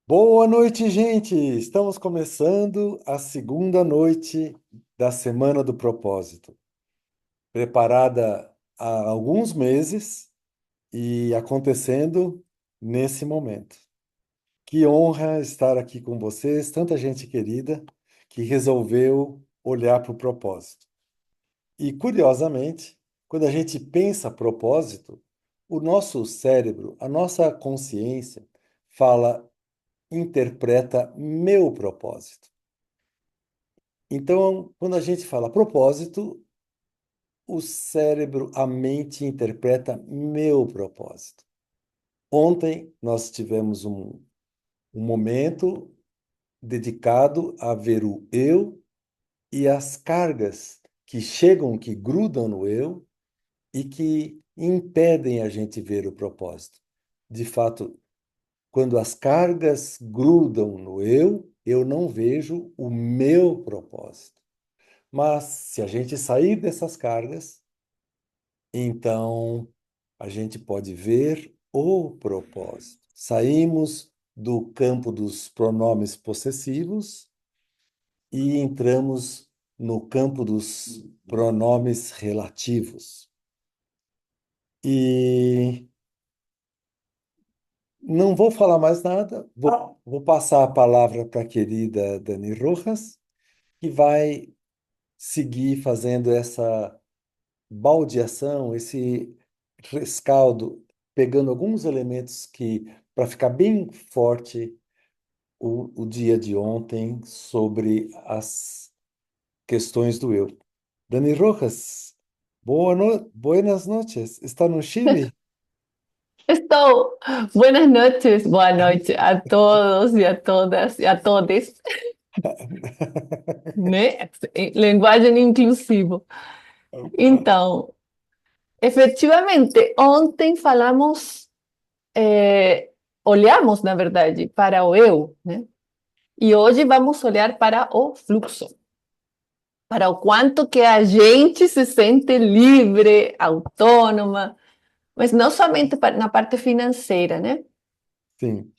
Boa noite, gente! Estamos começando a segunda noite da Semana do Propósito, preparada há alguns meses e acontecendo nesse momento. Que honra estar aqui com vocês, tanta gente querida que resolveu olhar para o propósito. E, curiosamente, quando a gente pensa propósito, o nosso cérebro, a nossa consciência, fala, interpreta meu propósito. Então, quando a gente fala propósito, o cérebro, a mente interpreta meu propósito. Ontem nós tivemos um momento dedicado a ver o eu e as cargas que chegam, que grudam no eu e que impedem a gente ver o propósito. De fato, quando as cargas grudam no eu não vejo o meu propósito. Mas se a gente sair dessas cargas, então a gente pode ver o propósito. Saímos do campo dos pronomes possessivos e entramos no campo dos pronomes relativos. E não vou falar mais nada, vou passar a palavra para a querida Dani Rojas, que vai seguir fazendo essa baldeação, esse rescaldo, pegando alguns elementos que, para ficar bem forte, o dia de ontem sobre as questões do eu. Dani Rojas, buenas noches. Está no Chile? Estou. Buenas noches, boa noite a todos e a todas e a todes, né? Linguagem inclusiva. Então, efetivamente, ontem falamos, olhamos, na verdade, para o eu, né? E hoje vamos olhar para o fluxo, para o quanto que a gente se sente livre, autônoma, mas não somente na parte financeira, né? Sim,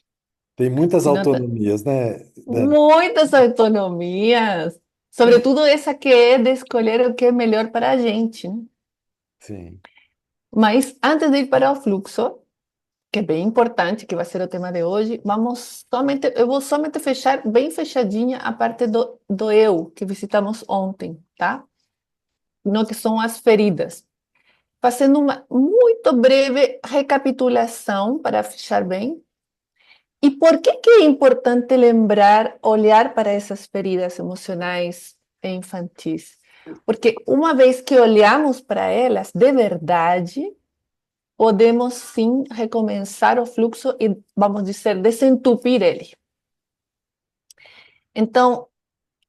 tem muitas Sino autonomias, né, Dani? muitas autonomias, sobretudo essa que é de escolher o que é melhor para a gente, né? Sim. Mas antes de ir para o fluxo, que é bem importante, que vai ser o tema de hoje, eu vou somente fechar bem fechadinha a parte do eu que visitamos ontem, tá? No que são as feridas. Fazendo uma muito breve recapitulação para fechar bem. E por que é importante lembrar, olhar para essas feridas emocionais e infantis? Porque uma vez que olhamos para elas, de verdade, podemos sim recomeçar o fluxo e, vamos dizer, desentupir ele. Então,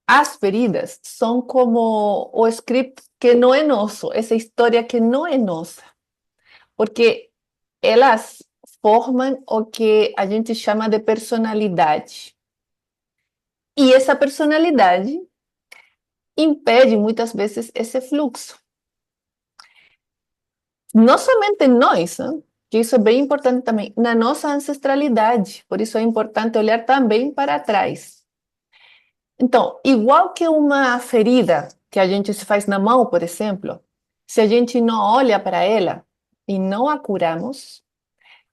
as feridas são como o script que não é nosso, essa história que não é nossa, porque elas formam o que a gente chama de personalidade. E essa personalidade impede muitas vezes esse fluxo. Não somente nós, né? Que isso é bem importante também, na nossa ancestralidade. Por isso é importante olhar também para trás. Então, igual que uma ferida que a gente se faz na mão, por exemplo, se a gente não olha para ela e não a curamos,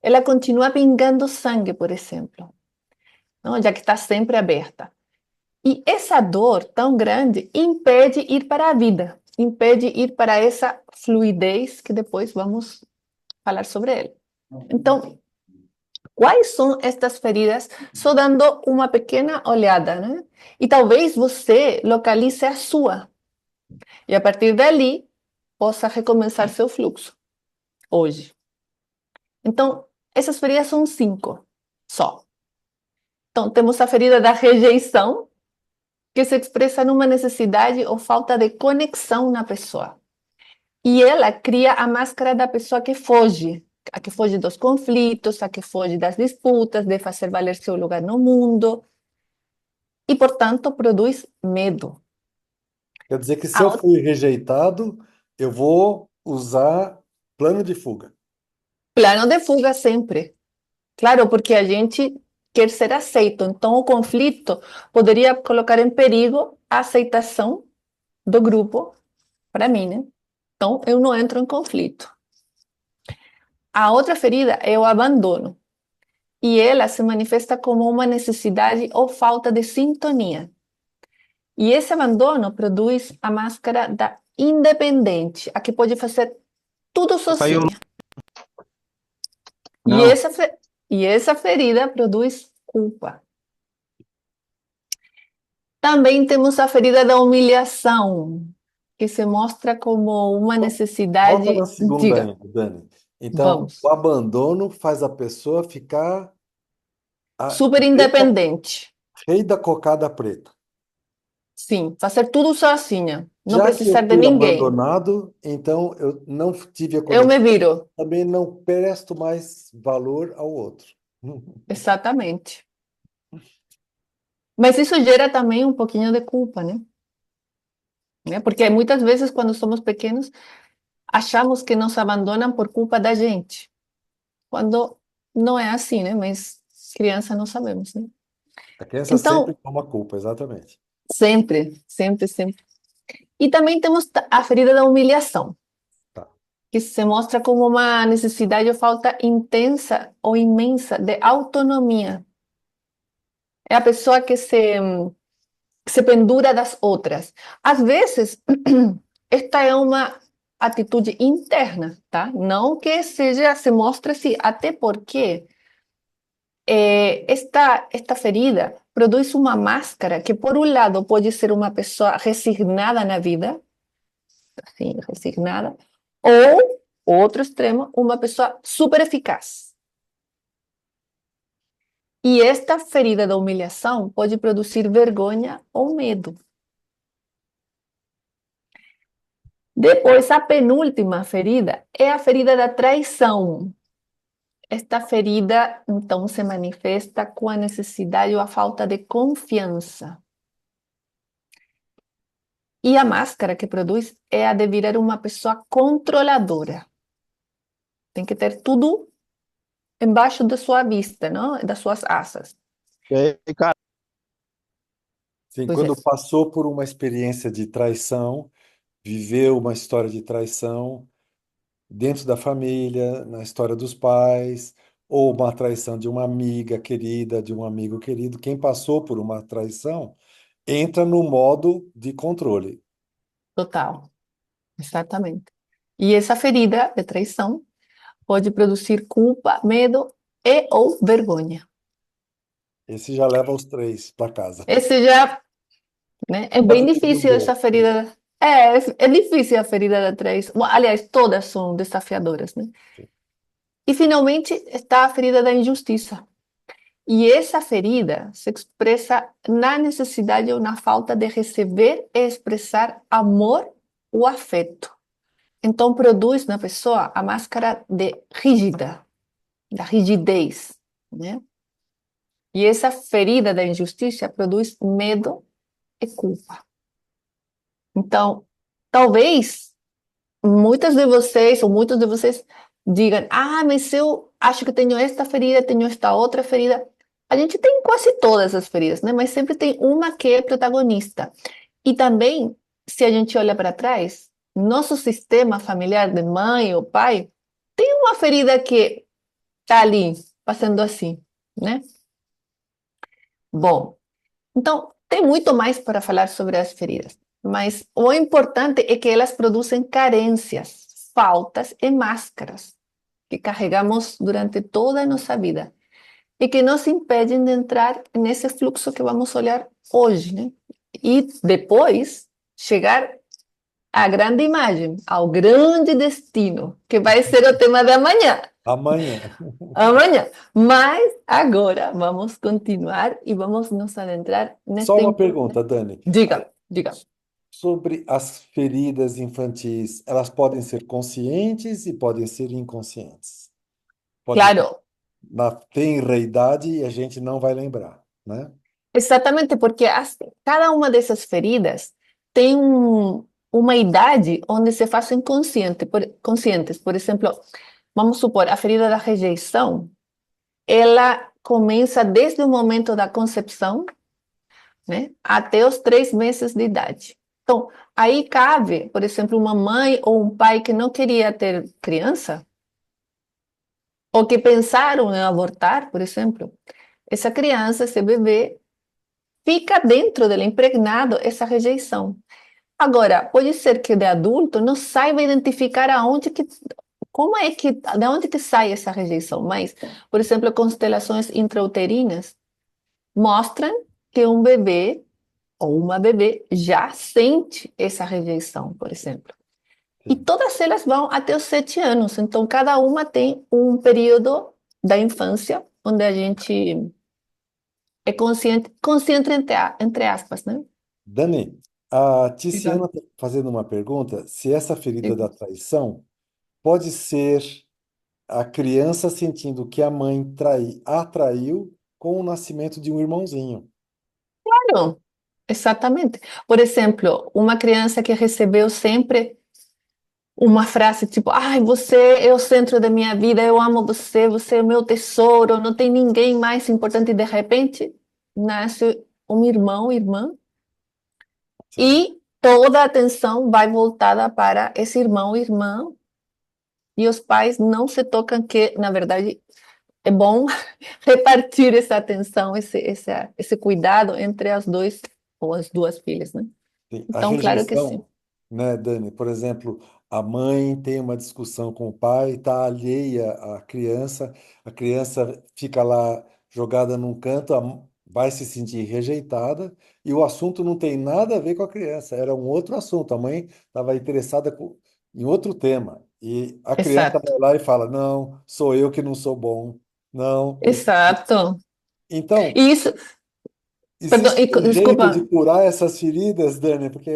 ela continua pingando sangue, por exemplo, não? Já que está sempre aberta. E essa dor tão grande impede ir para a vida, impede ir para essa fluidez que depois vamos falar sobre ele. Então, quais são estas feridas? Só dando uma pequena olhada, né? E talvez você localize a sua. E a partir dali, possa recomeçar seu fluxo hoje. Então, essas feridas são cinco só. Então, temos a ferida da rejeição, que se expressa numa necessidade ou falta de conexão na pessoa. E ela cria a máscara da pessoa que foge, a que foge dos conflitos, a que foge das disputas, de fazer valer seu lugar no mundo, e, portanto, produz medo. Quer dizer que se A eu fui rejeitado, eu vou usar plano de fuga. plano de fuga sempre. Claro, porque a gente quer ser aceito. Então, o conflito poderia colocar em perigo a aceitação do grupo para mim, né? Então, eu não entro em conflito. A outra ferida é o abandono. E ela se manifesta como uma necessidade ou falta de sintonia. E esse abandono produz a máscara da independente, a que pode fazer tudo Saiu. sozinha. E Não. essa ferida produz culpa. Também temos a ferida da humilhação, que se mostra como uma Volta na necessidade. segunda Diga, ainda, Dani. Então, o vamos. abandono faz a pessoa ficar a Super independente. rei da cocada preta. Sim, fazer tudo sozinha, não Já que precisar eu de fui ninguém. abandonado, então eu não tive a Eu me conexão, viro. também não presto mais valor ao outro. Exatamente. Mas isso gera também um pouquinho de culpa, né? Porque muitas vezes, quando somos pequenos, achamos que nos abandonam por culpa da gente, quando não é assim, né? Mas criança não sabemos, né? A criança sempre Então, toma culpa, exatamente. sempre, sempre, sempre. E também temos a ferida da humilhação, Tá. que se mostra como uma necessidade ou falta intensa ou imensa de autonomia. É a pessoa que se pendura das outras. Às vezes, esta é uma atitude interna, tá? Não que seja, se mostre assim, até porque esta ferida produz uma máscara que, por um lado, pode ser uma pessoa resignada na vida, assim, resignada, ou, outro extremo, uma pessoa super eficaz. E esta ferida da humilhação pode produzir vergonha ou medo. Depois, a penúltima ferida é a ferida da traição. Esta ferida, então, se manifesta com a necessidade ou a falta de confiança. E a máscara que produz é a de virar uma pessoa controladora. Tem que ter tudo embaixo da sua vista, não? Das suas asas. E aí, cara, Sim, Pois é, quando passou por uma experiência de traição, viveu uma história de traição dentro da família, na história dos pais, ou uma traição de uma amiga querida, de um amigo querido, quem passou por uma traição entra no modo de controle. total. Exatamente. E essa ferida de traição pode produzir culpa, medo e ou vergonha. Esse já leva os três para casa. Esse já, né, é Pode bem ter um difícil essa gol. ferida. É difícil a ferida da traição. Bom, aliás, todas são desafiadoras, né? E finalmente está a ferida da injustiça. E essa ferida se expressa na necessidade ou na falta de receber e expressar amor ou afeto. Então produz na pessoa a máscara de rígida, da rigidez, né? E essa ferida da injustiça produz medo e culpa. Então, talvez muitas de vocês ou muitos de vocês digam: ah, mas eu acho que tenho esta ferida, tenho esta outra ferida. A gente tem quase todas as feridas, né? Mas sempre tem uma que é protagonista. E também, se a gente olha para trás, nosso sistema familiar de mãe ou pai tem uma ferida que está ali, passando assim, né? Bom, então tem muito mais para falar sobre as feridas, mas o importante é que elas produzem carências, faltas e máscaras que carregamos durante toda a nossa vida e que nos impedem de entrar nesse fluxo que vamos olhar hoje, né? E depois chegar à grande imagem, ao grande destino, que vai ser o tema de amanhã. Amanhã. Amanhã. Mas agora vamos continuar e vamos nos adentrar Só nesta. uma pergunta, Dani. Diga, diga. Sobre as feridas infantis, elas podem ser conscientes e podem ser inconscientes. Pode Claro, na tenra-idade e a gente não vai lembrar, né? exatamente, porque cada uma dessas feridas tem uma idade onde se fazem conscientes. Por exemplo, vamos supor, a ferida da rejeição, ela começa desde o momento da concepção, né, até os 3 meses de idade. Então, aí cabe, por exemplo, uma mãe ou um pai que não queria ter criança, ou que pensaram em abortar, por exemplo, essa criança, esse bebê, fica dentro dele, impregnado essa rejeição. Agora, pode ser que de adulto não saiba identificar aonde que, como é que, de onde que sai essa rejeição, mas, por exemplo, constelações intrauterinas mostram que um bebê ou uma bebê já sente essa rejeição, por exemplo. E Sim. todas elas vão até os 7 anos, então cada uma tem um período da infância onde a gente é consciente, consciente entre aspas, né? Dani, a Tiziana Diga. está fazendo uma pergunta se essa ferida da Diga. traição pode ser a criança sentindo que a mãe a traiu com o nascimento de um irmãozinho. Claro, exatamente. Por exemplo, uma criança que recebeu sempre uma frase tipo: ai, você é o centro da minha vida, eu amo você, você é o meu tesouro, não tem ninguém mais importante, e de repente nasce um irmão, irmã, Sim. e toda a atenção vai voltada para esse irmão, irmã, e os pais não se tocam que, na verdade, é bom repartir essa atenção, esse cuidado entre as dois ou as duas filhas, né? Sim, a Então, claro que sim. rejeição, né, Dani? Por exemplo, a mãe tem uma discussão com o pai, está alheia à criança, a criança fica lá jogada num canto, vai se sentir rejeitada, e o assunto não tem nada a ver com a criança, era um outro assunto. A mãe estava interessada em outro tema, e a criança Exato, vai lá e fala: Não, sou eu que não sou bom, não. exato. Então, E isso, perdão, existe um jeito de desculpa. curar essas feridas, Dani, porque.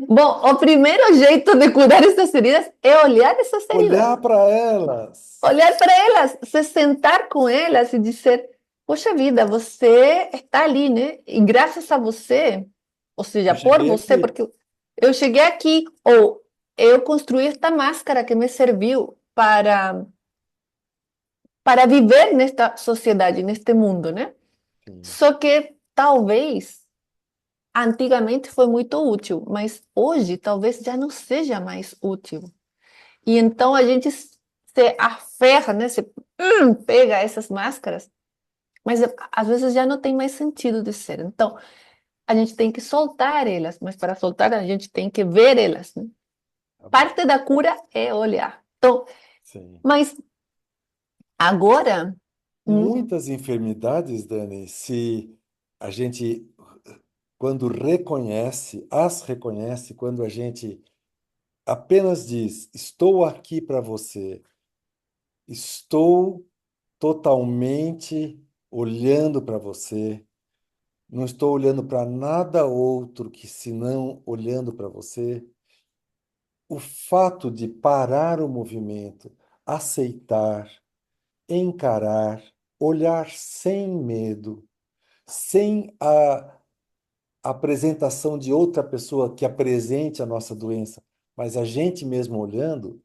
Bom, o primeiro jeito de curar essas feridas é olhar essas feridas. Olhar para elas. Olhar para elas, se sentar com elas e dizer: poxa vida, você está ali, né? E graças a você, ou seja, Eu por cheguei você, aqui. porque eu cheguei aqui, ou eu construí esta máscara que me serviu para viver nesta sociedade, neste mundo, né? Sim, Só que talvez antigamente foi muito útil, mas hoje talvez já não seja mais útil. E então a gente se aferra, né? Se pega essas máscaras, mas às vezes já não tem mais sentido de ser. Então a gente tem que soltar elas, mas para soltar a gente tem que ver elas, né? tá bom. Parte da cura é olhar. Então, Sim. mas agora, hum, Muitas enfermidades, Dani, se a gente, quando reconhece, as reconhece, quando a gente apenas diz: Estou aqui para você, estou totalmente olhando para você, não estou olhando para nada outro que senão olhando para você. O fato de parar o movimento, aceitar, encarar, olhar sem medo, sem a apresentação de outra pessoa que apresente a nossa doença, mas a gente mesmo olhando,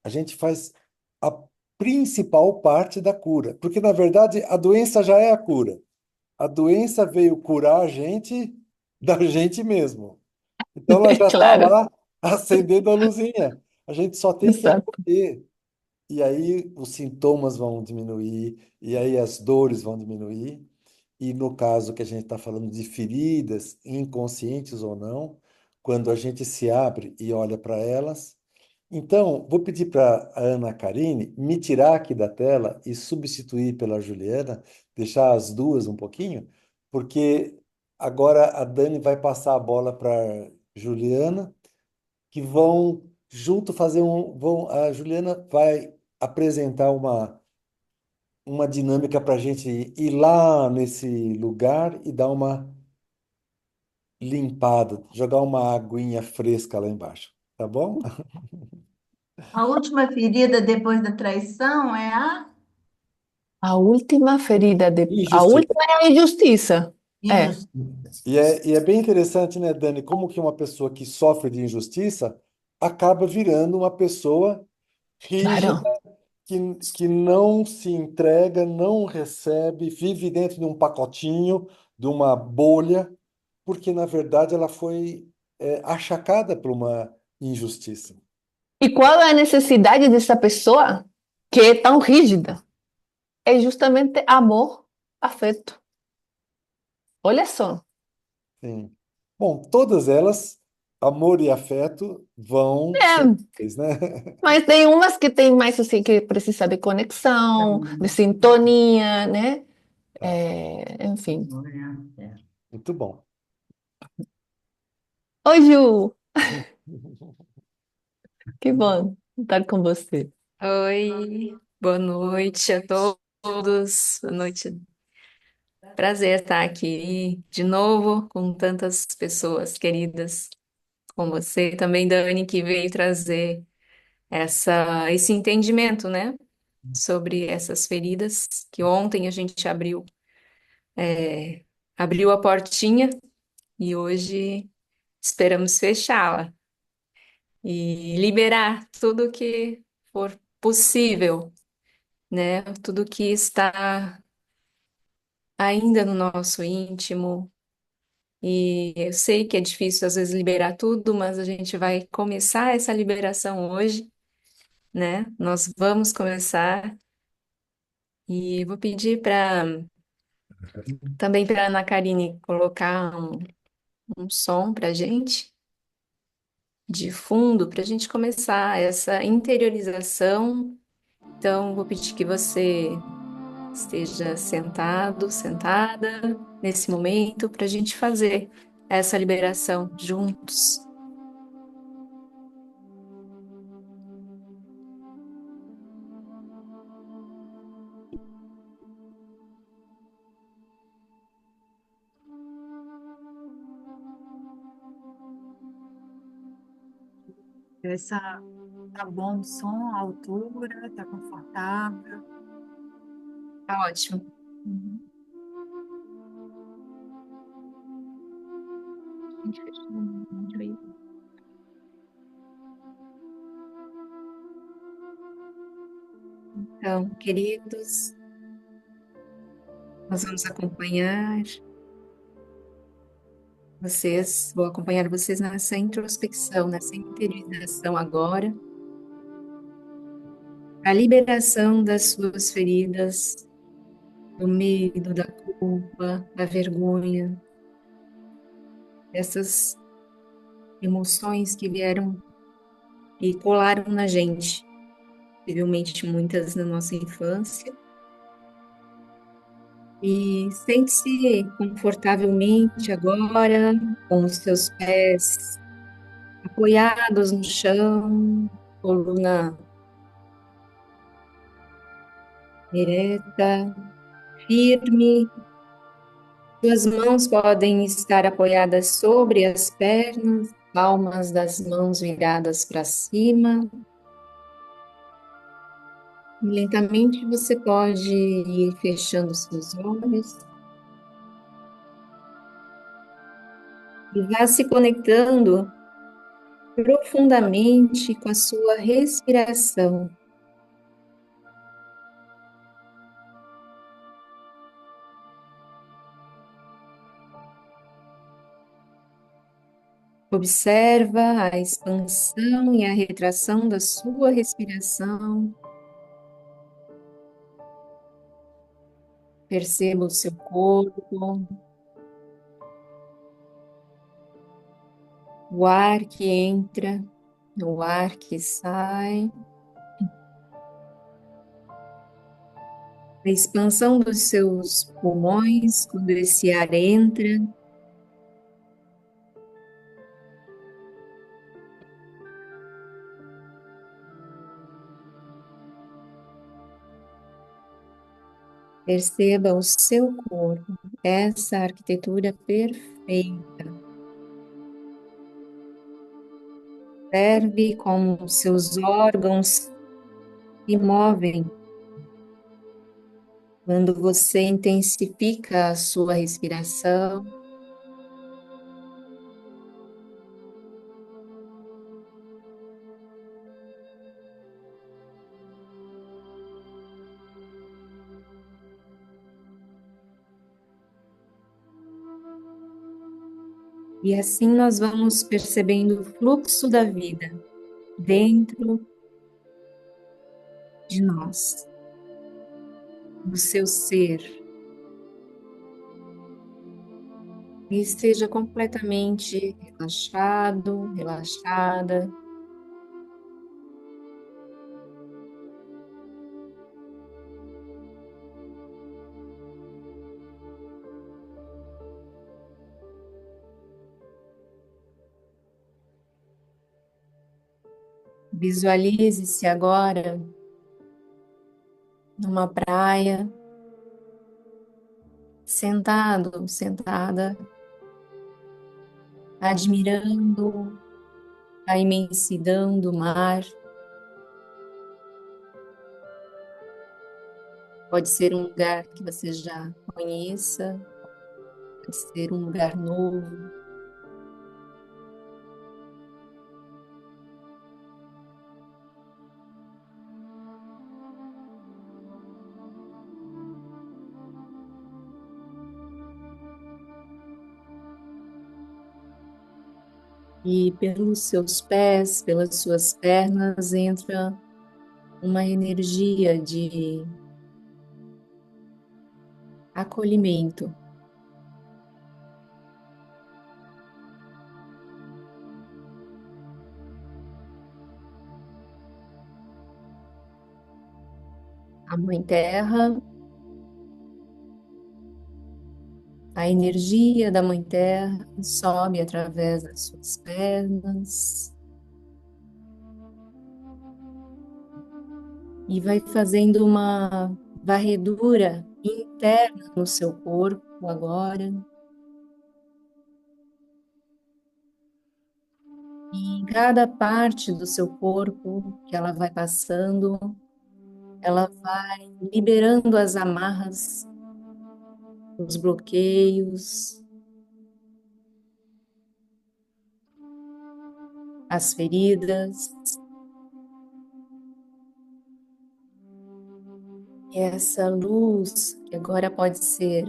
a gente faz a principal parte da cura. Porque, na verdade, a doença já é a cura. A doença veio curar a gente da gente mesmo. Então, ela já está claro, lá acendendo a luzinha. A gente só tem que exato. acolher. E aí os sintomas vão diminuir, e aí as dores vão diminuir. E no caso que a gente está falando de feridas, inconscientes ou não, quando a gente se abre e olha para elas. Então, vou pedir para a Ana Karine me tirar aqui da tela e substituir pela Juliana, deixar as duas um pouquinho, porque agora a Dani vai passar a bola para Juliana, que vão junto fazer a Juliana vai apresentar uma dinâmica para a gente ir lá nesse lugar e dar uma limpada, jogar uma aguinha fresca lá embaixo, tá bom? A última ferida depois da traição é a A última ferida a Injustiça. última é a injustiça. É, injustiça. E é bem interessante, né, Dani, como que uma pessoa que sofre de injustiça acaba virando uma pessoa rígida, claro. que não se entrega, não recebe, vive dentro de um pacotinho, de uma bolha, porque, na verdade, ela foi, achacada por uma injustiça. E qual é a necessidade dessa pessoa que é tão rígida? É justamente amor, afeto. Olha só. Sim. Bom, todas elas, amor e afeto, vão ser, É, né? mas tem umas que tem mais assim, que precisa de conexão, de sintonia, né? Tá, Enfim. muito bom. Oi, Ju, que bom estar com você. Oi, boa noite a todos. Boa noite. Prazer estar aqui de novo com tantas pessoas queridas, com você também, Dani, que veio trazer esse entendimento, né, sobre essas feridas que ontem a gente abriu a portinha e hoje esperamos fechá-la e liberar tudo que for possível, né, tudo que está ainda no nosso íntimo. E eu sei que é difícil às vezes liberar tudo, mas a gente vai começar essa liberação hoje, né? Nós vamos começar e vou pedir para também para Ana Karine colocar um som para gente de fundo para a gente começar essa interiorização. Então, vou pedir que você esteja sentado, sentada nesse momento para a gente fazer essa liberação juntos. Essa tá bom o som, a altura, tá confortável. Tá ótimo. Uhum. Gente, fechou o vídeo aí. Então, queridos, nós vamos acompanhar vocês, vou acompanhar vocês nessa introspecção, nessa interiorização agora, a liberação das suas feridas, do medo, da culpa, da vergonha, dessas emoções que vieram e colaram na gente, possivelmente muitas na nossa infância. E sente-se confortavelmente agora, com os seus pés apoiados no chão, coluna ereta, firme. Suas mãos podem estar apoiadas sobre as pernas, palmas das mãos viradas para cima. E lentamente você pode ir fechando seus olhos e vá se conectando profundamente com a sua respiração. Observa a expansão e a retração da sua respiração. Perceba o seu corpo, o ar que entra, o ar que sai, a expansão dos seus pulmões quando esse ar entra. Perceba o seu corpo, essa arquitetura perfeita. Observe como os seus órgãos se movem quando você intensifica a sua respiração. E assim nós vamos percebendo o fluxo da vida dentro de nós, do seu ser. E esteja completamente relaxado, relaxada. Visualize-se agora numa praia, sentado, sentada, admirando a imensidão do mar. Pode ser um lugar que você já conheça, pode ser um lugar novo. E pelos seus pés, pelas suas pernas, entra uma energia de acolhimento. A Mãe Terra, a energia da Mãe Terra sobe através das suas pernas e vai fazendo uma varredura interna no seu corpo agora. E em cada parte do seu corpo que ela vai passando, ela vai liberando as amarras, os bloqueios, as feridas. E essa luz, que agora pode ser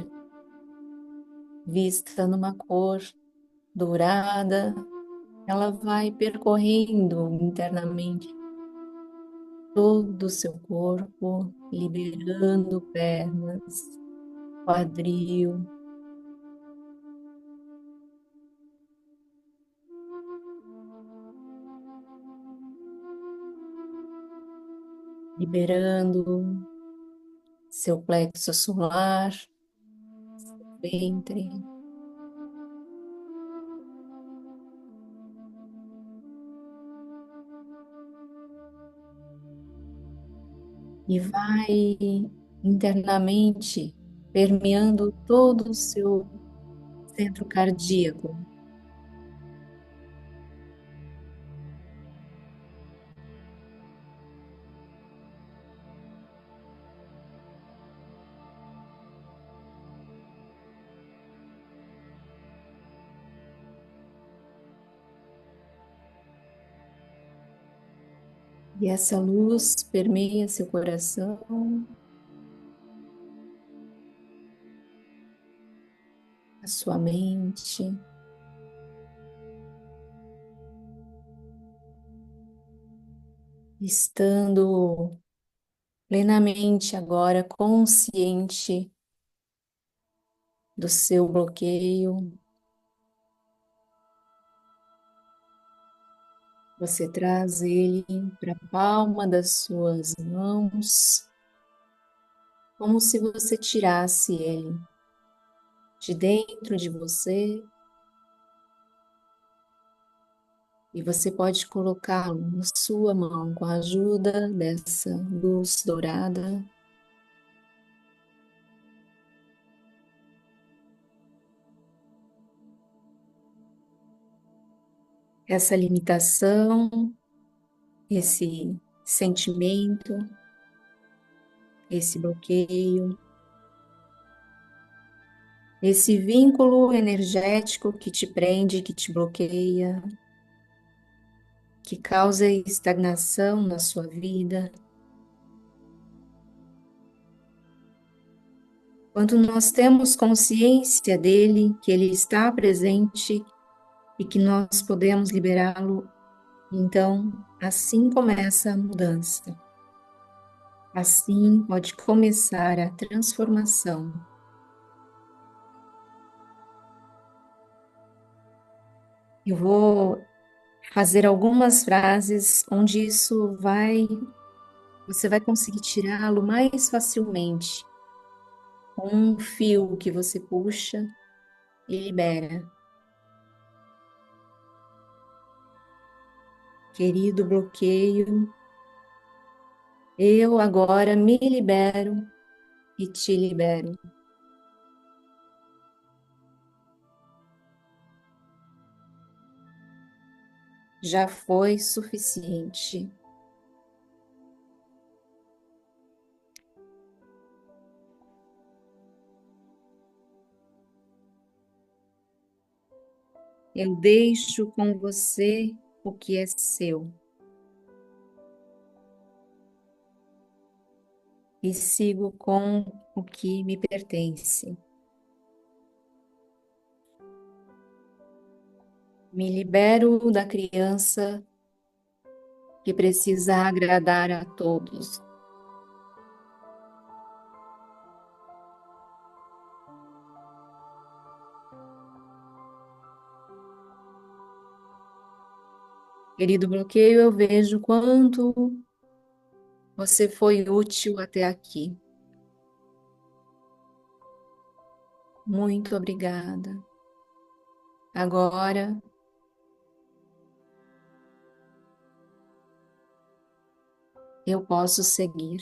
vista numa cor dourada, ela vai percorrendo internamente todo o seu corpo, liberando pernas, quadril, liberando seu plexo solar, ventre. E vai internamente permeando todo o seu centro cardíaco. E essa luz permeia seu coração, a sua mente, estando plenamente agora consciente do seu bloqueio. Você traz ele para a palma das suas mãos, como se você tirasse ele de dentro de você, e você pode colocá-lo na sua mão com a ajuda dessa luz dourada. Essa limitação, esse sentimento, esse bloqueio, esse vínculo energético que te prende, que te bloqueia, que causa estagnação na sua vida. Quando nós temos consciência dele, que ele está presente, e que nós podemos liberá-lo. Então, assim começa a mudança. Assim pode começar a transformação. Eu vou fazer algumas frases onde você vai conseguir tirá-lo mais facilmente, com um fio que você puxa e libera. Querido bloqueio, eu agora me libero e te libero. Já foi suficiente. Eu deixo com você o que é seu e sigo com o que me pertence. Me libero da criança que precisa agradar a todos. Querido bloqueio, eu vejo quanto você foi útil até aqui. Muito obrigada. Agora, eu posso seguir.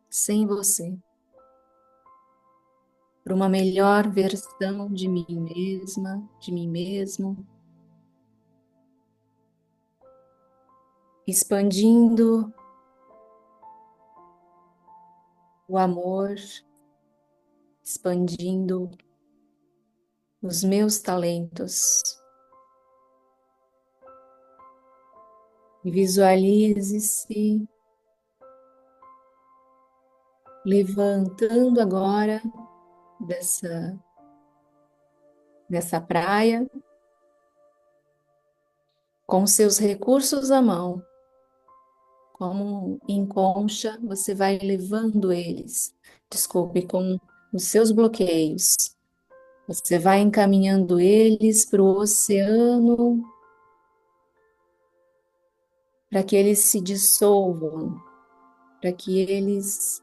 Sem você. Para uma melhor versão de mim mesma, de mim mesmo. Expandindo o amor, expandindo os meus talentos. E visualize-se levantando agora dessa praia, com seus recursos à mão, como em concha, você vai levando eles, desculpe, com os seus bloqueios. Você vai encaminhando eles para o oceano, para que eles se dissolvam, para que eles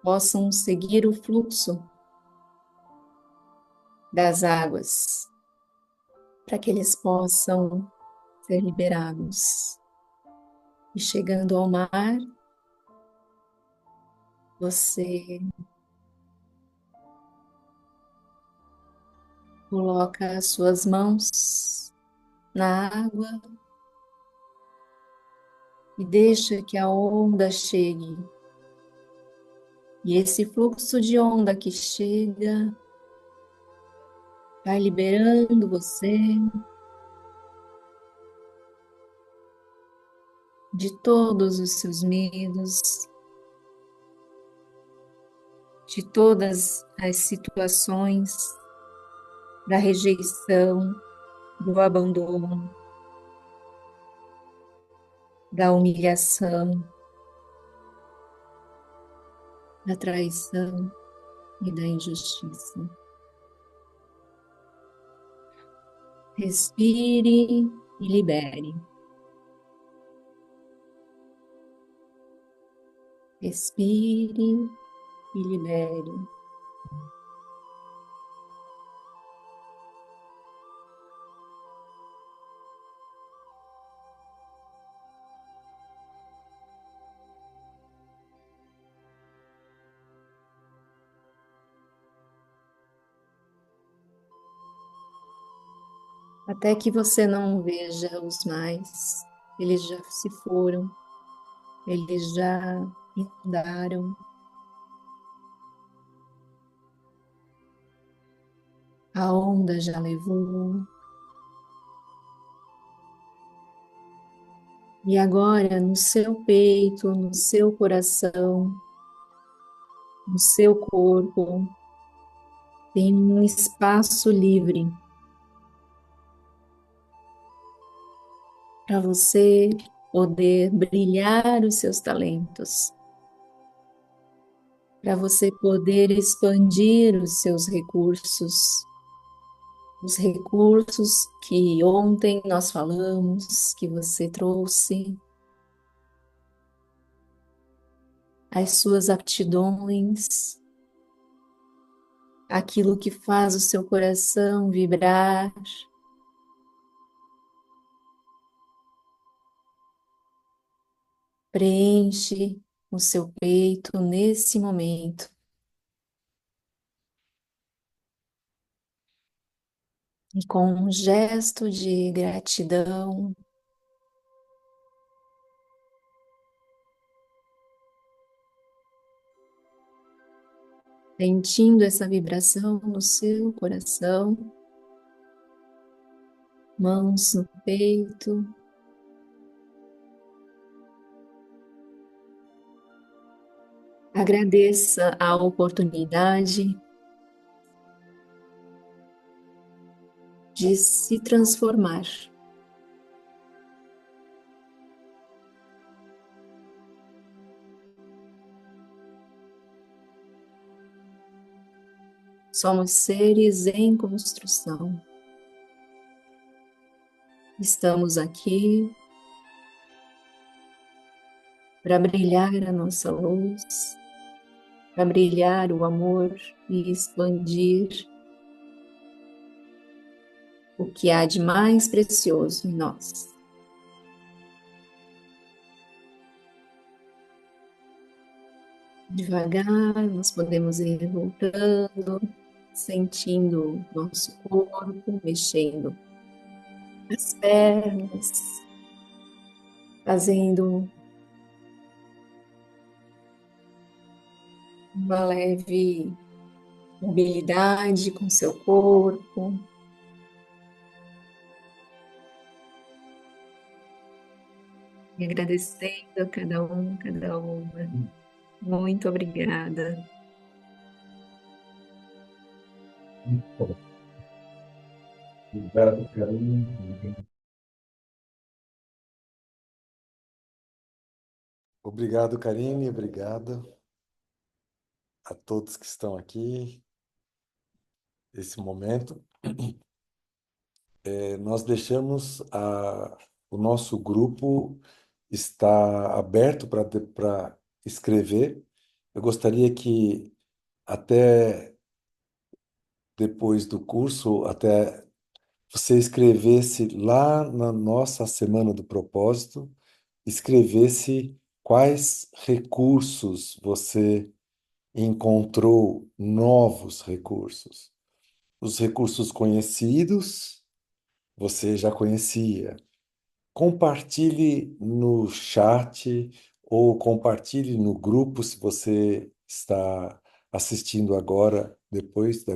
possam seguir o fluxo das águas, para que eles possam ser liberados. E chegando ao mar, você coloca as suas mãos na água e deixa que a onda chegue. E esse fluxo de onda que chega vai liberando você de todos os seus medos, de todas as situações da rejeição, do abandono, da humilhação, da traição e da injustiça. Respire e libere. Respire e libere. Até que você não veja-os mais, eles já se foram, eles já inundaram. A onda já levou. E agora, no seu peito, no seu coração, no seu corpo, tem um espaço livre para você poder brilhar os seus talentos, para você poder expandir os seus recursos, os recursos que ontem nós falamos, que você trouxe, as suas aptidões, aquilo que faz o seu coração vibrar. Preenche o seu peito nesse momento. E com um gesto de gratidão, sentindo essa vibração no seu coração, mãos no peito, agradeça a oportunidade de se transformar. Somos seres em construção. Estamos aqui para brilhar a nossa luz, para brilhar o amor e expandir o que há de mais precioso em nós. Devagar, nós podemos ir voltando, sentindo nosso corpo, mexendo as pernas, fazendo uma leve mobilidade com seu corpo. E agradecendo a cada um, cada uma. Muito obrigada. Obrigado, Karine. Obrigado, Karine. Obrigado a todos que estão aqui nesse momento. Nós deixamos o nosso grupo está aberto para escrever. Eu gostaria que até depois do curso, até você escrevesse lá na nossa Semana do Propósito, escrevesse quais recursos você encontrou, novos recursos. Os recursos conhecidos, você já conhecia. Compartilhe no chat ou compartilhe no grupo se você está assistindo agora, depois da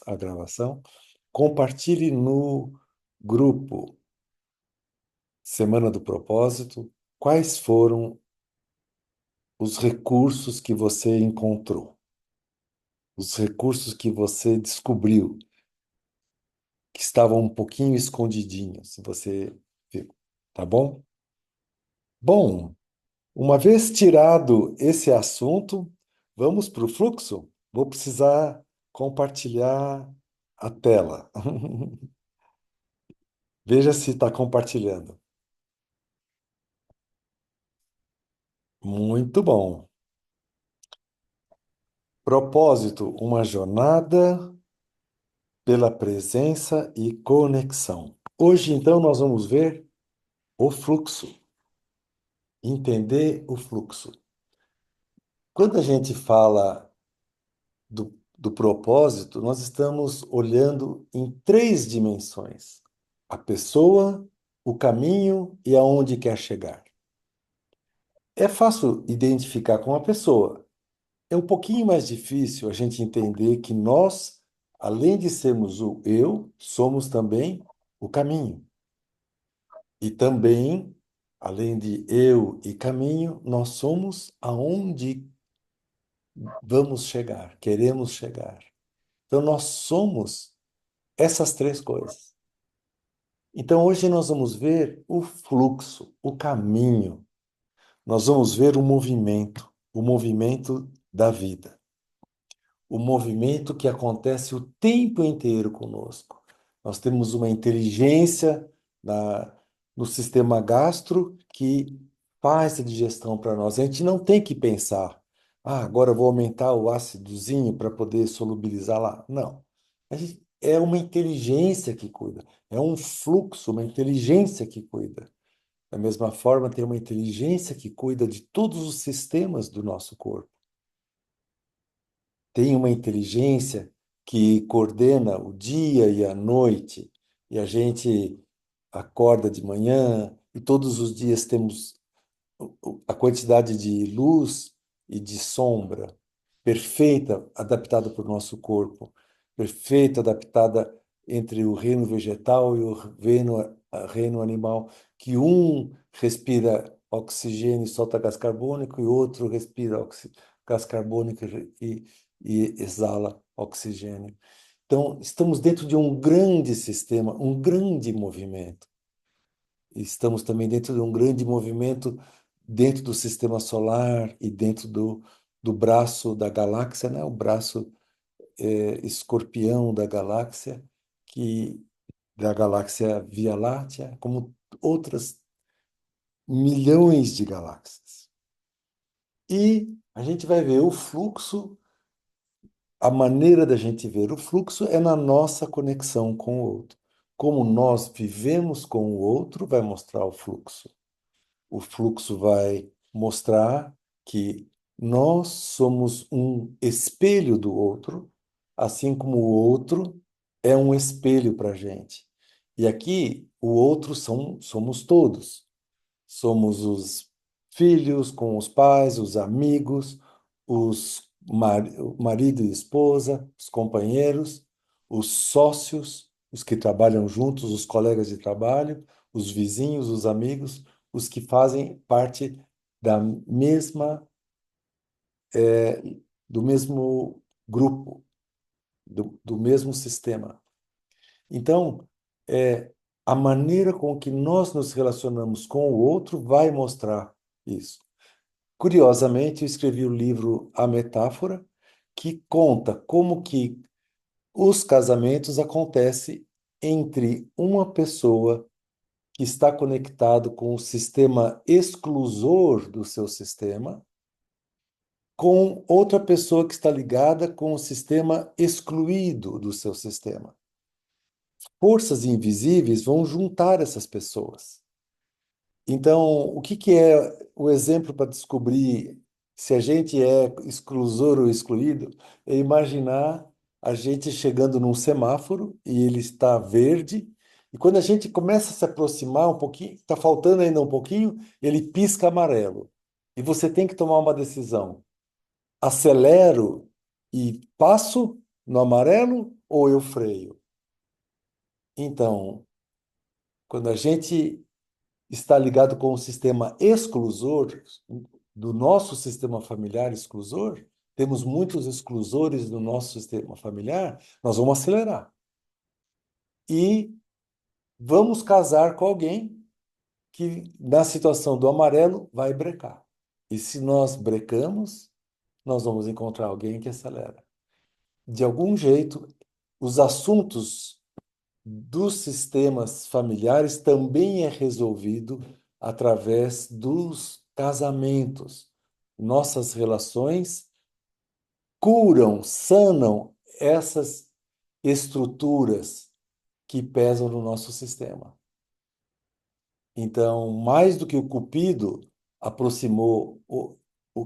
a gravação. Compartilhe no grupo Semana do Propósito quais foram os recursos que você encontrou, os recursos que você descobriu, que estavam um pouquinho escondidinhos, se você viu, tá bom? Bom, uma vez tirado esse assunto, vamos para o fluxo? Vou precisar compartilhar a tela. Veja se está compartilhando. Muito bom. Propósito, uma jornada pela presença e conexão. Hoje, então, nós vamos ver o fluxo, entender o fluxo. Quando a gente fala do propósito, nós estamos olhando em três dimensões: a pessoa, o caminho e aonde quer chegar. É fácil identificar com a pessoa. É um pouquinho mais difícil a gente entender que nós, além de sermos o eu, somos também o caminho. E também, além de eu e caminho, nós somos aonde vamos chegar, queremos chegar. Então, nós somos essas três coisas. Então, hoje nós vamos ver o fluxo, o caminho. Nós vamos ver o movimento da vida, o movimento que acontece o tempo inteiro conosco. Nós temos uma inteligência na, no sistema gastro que faz a digestão para nós. A gente não tem que pensar, agora eu vou aumentar o ácidozinho para poder solubilizar lá. Não. É uma inteligência que cuida, é um fluxo, uma inteligência que cuida. Da mesma forma, tem uma inteligência que cuida de todos os sistemas do nosso corpo. Tem uma inteligência que coordena o dia e a noite, e a gente acorda de manhã e todos os dias temos a quantidade de luz e de sombra perfeita, adaptada para o nosso corpo, perfeita, adaptada entre o reino vegetal e o reino animal, que um respira oxigênio e solta gás carbônico, e outro respira gás carbônico e exala oxigênio. Então, estamos dentro de um grande sistema, um grande movimento. Estamos também dentro de um grande movimento dentro do sistema solar e dentro do braço da galáxia, né? O braço escorpião da galáxia, que da galáxia Via Láctea, como outras milhões de galáxias. E a gente vai ver o fluxo, a maneira da gente ver o fluxo é na nossa conexão com o outro. Como nós vivemos com o outro, vai mostrar o fluxo. O fluxo vai mostrar que nós somos um espelho do outro, assim como o outro é um espelho para a gente. E aqui, o outro somos todos. Somos os filhos com os pais, os amigos, o marido e esposa, os companheiros, os sócios, os que trabalham juntos, os colegas de trabalho, os vizinhos, os amigos, os que fazem parte da mesma, do mesmo grupo, do mesmo sistema. Então, a maneira com que nós nos relacionamos com o outro vai mostrar isso. Curiosamente, eu escrevi o livro A Metáfora, que conta como que os casamentos acontecem entre uma pessoa que está conectado com o sistema exclusor do seu sistema, com outra pessoa que está ligada com o sistema excluído do seu sistema. Forças invisíveis vão juntar essas pessoas. Então, o que é o exemplo para descobrir se a gente é exclusor ou excluído? É imaginar a gente chegando num semáforo e ele está verde, e quando a gente começa a se aproximar um pouquinho, está faltando ainda um pouquinho, ele pisca amarelo. E você tem que tomar uma decisão. Acelero e passo no amarelo ou eu freio? Então, quando a gente está ligado com o sistema exclusor, do nosso sistema familiar exclusor, temos muitos exclusores do nosso sistema familiar, nós vamos acelerar. E vamos casar com alguém que, na situação do amarelo, vai brecar. E se nós brecamos, nós vamos encontrar alguém que acelera. De algum jeito, os assuntos dos sistemas familiares também é resolvido através dos casamentos. Nossas relações curam, sanam essas estruturas que pesam no nosso sistema. Então, mais do que o Cupido aproximou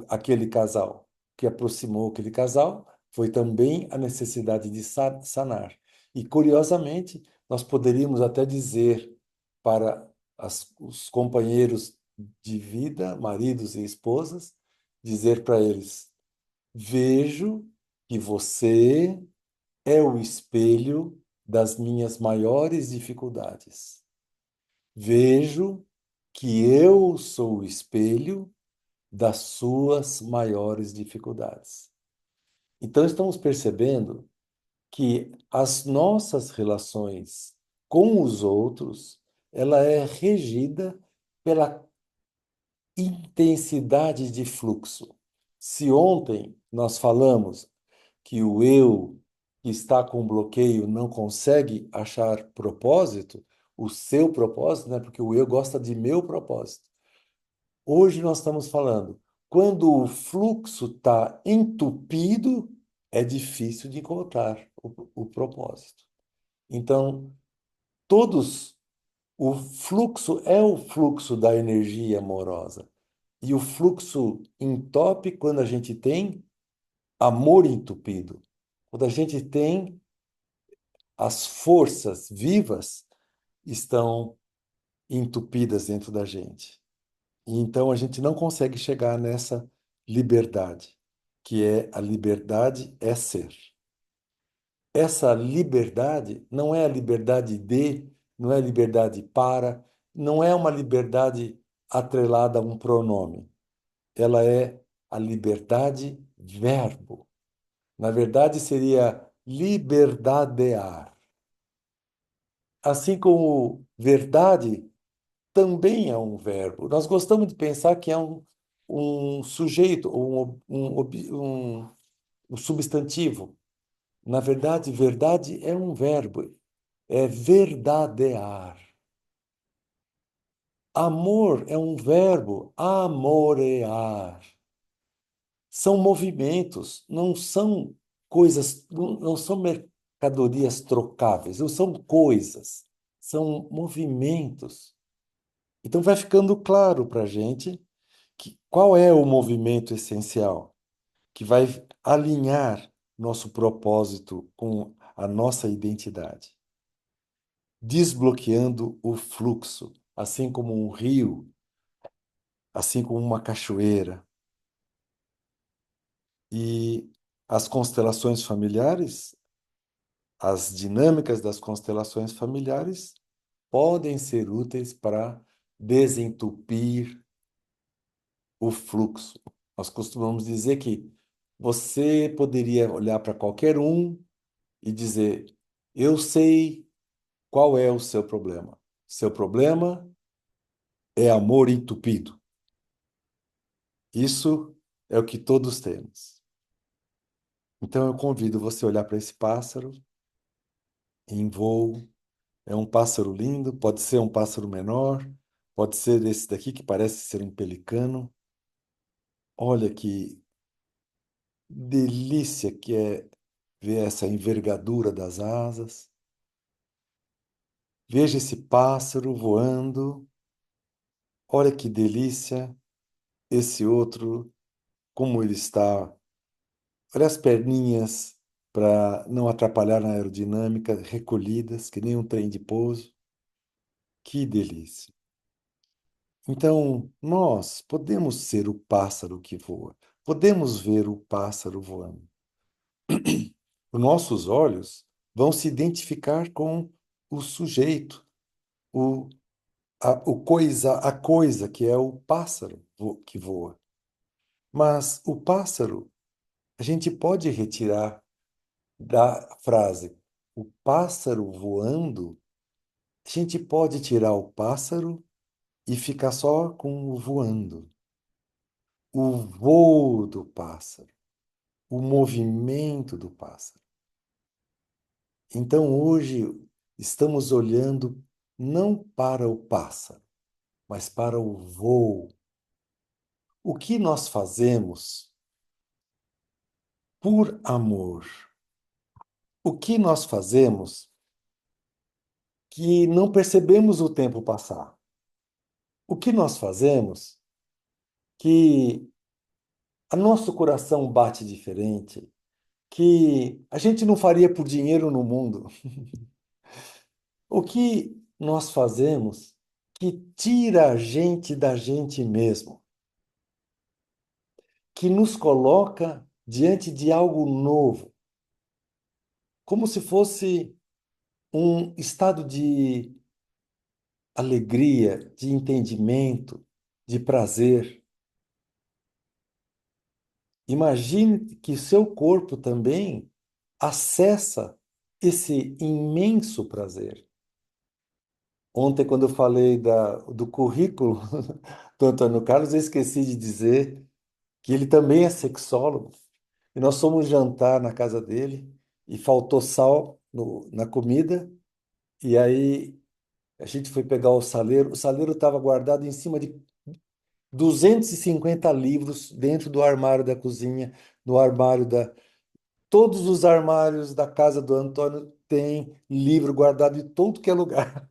aquele casal, o que aproximou aquele casal foi também a necessidade de sanar. E, curiosamente, nós poderíamos até dizer para os companheiros de vida, maridos e esposas, dizer para eles: vejo que você é o espelho das minhas maiores dificuldades. Vejo que eu sou o espelho das suas maiores dificuldades. Então, estamos percebendo que as nossas relações com os outros, ela é regida pela intensidade de fluxo. Se ontem nós falamos que o eu que está com bloqueio não consegue achar propósito, o seu propósito, né? Porque o eu gosta de meu propósito. Hoje nós estamos falando, quando o fluxo está entupido, é difícil de encontrar o propósito. Então, todos, o fluxo é o fluxo da energia amorosa. E o fluxo entope quando a gente tem amor entupido. Quando a gente tem as forças vivas estão entupidas dentro da gente. E então a gente não consegue chegar nessa liberdade, que é a liberdade é ser. Essa liberdade não é a liberdade de, não é a liberdade para, não é uma liberdade atrelada a um pronome. Ela é a liberdade verbo. Na verdade, seria liberdadear. Assim como verdade também é um verbo. Nós gostamos de pensar que é um sujeito, um substantivo. Na verdade, verdade é um verbo, é verdadear. Amor é um verbo, amorear. São movimentos, não são coisas, não são mercadorias trocáveis, não são coisas, são movimentos. Então vai ficando claro para a gente que qual é o movimento essencial que vai alinhar nosso propósito com a nossa identidade, desbloqueando o fluxo, assim como um rio, assim como uma cachoeira. E as constelações familiares, as dinâmicas das constelações familiares podem ser úteis para desentupir o fluxo. Nós costumamos dizer que você poderia olhar para qualquer um e dizer: eu sei qual é o seu problema. Seu problema é amor entupido. Isso é o que todos temos. Então eu convido você a olhar para esse pássaro em voo. É um pássaro lindo, pode ser um pássaro menor, pode ser esse daqui que parece ser um pelicano. Olha que delícia que é ver essa envergadura das asas. Veja esse pássaro voando. Olha que delícia esse outro, como ele está. Olha as perninhas para não atrapalhar na aerodinâmica, recolhidas, que nem um trem de pouso. Que delícia. Então, nós podemos ser o pássaro que voa. Podemos ver o pássaro voando. Os nossos olhos vão se identificar com o sujeito, o, a coisa que é o pássaro que voa. Mas o pássaro, a gente pode retirar da frase o pássaro voando, a gente pode tirar o pássaro e ficar só com o voando. O voo do pássaro, o movimento do pássaro. Então, hoje, estamos olhando não para o pássaro, mas para o voo. O que nós fazemos por amor? O que nós fazemos que não percebemos o tempo passar? O que nós fazemos que o nosso coração bate diferente, que a gente não faria por dinheiro no mundo? O que nós fazemos que tira a gente da gente mesmo, que nos coloca diante de algo novo, como se fosse um estado de alegria, de entendimento, de prazer. Imagine que seu corpo também acessa esse imenso prazer. Ontem, quando eu falei do currículo do Antônio Carlos, eu esqueci de dizer que ele também é sexólogo. E nós fomos jantar na casa dele e faltou sal na comida. E aí a gente foi pegar o saleiro. O saleiro estava guardado em cima de 250 livros dentro do armário da cozinha, no armário da. Todos os armários da casa do Antônio têm livro guardado em todo que é lugar.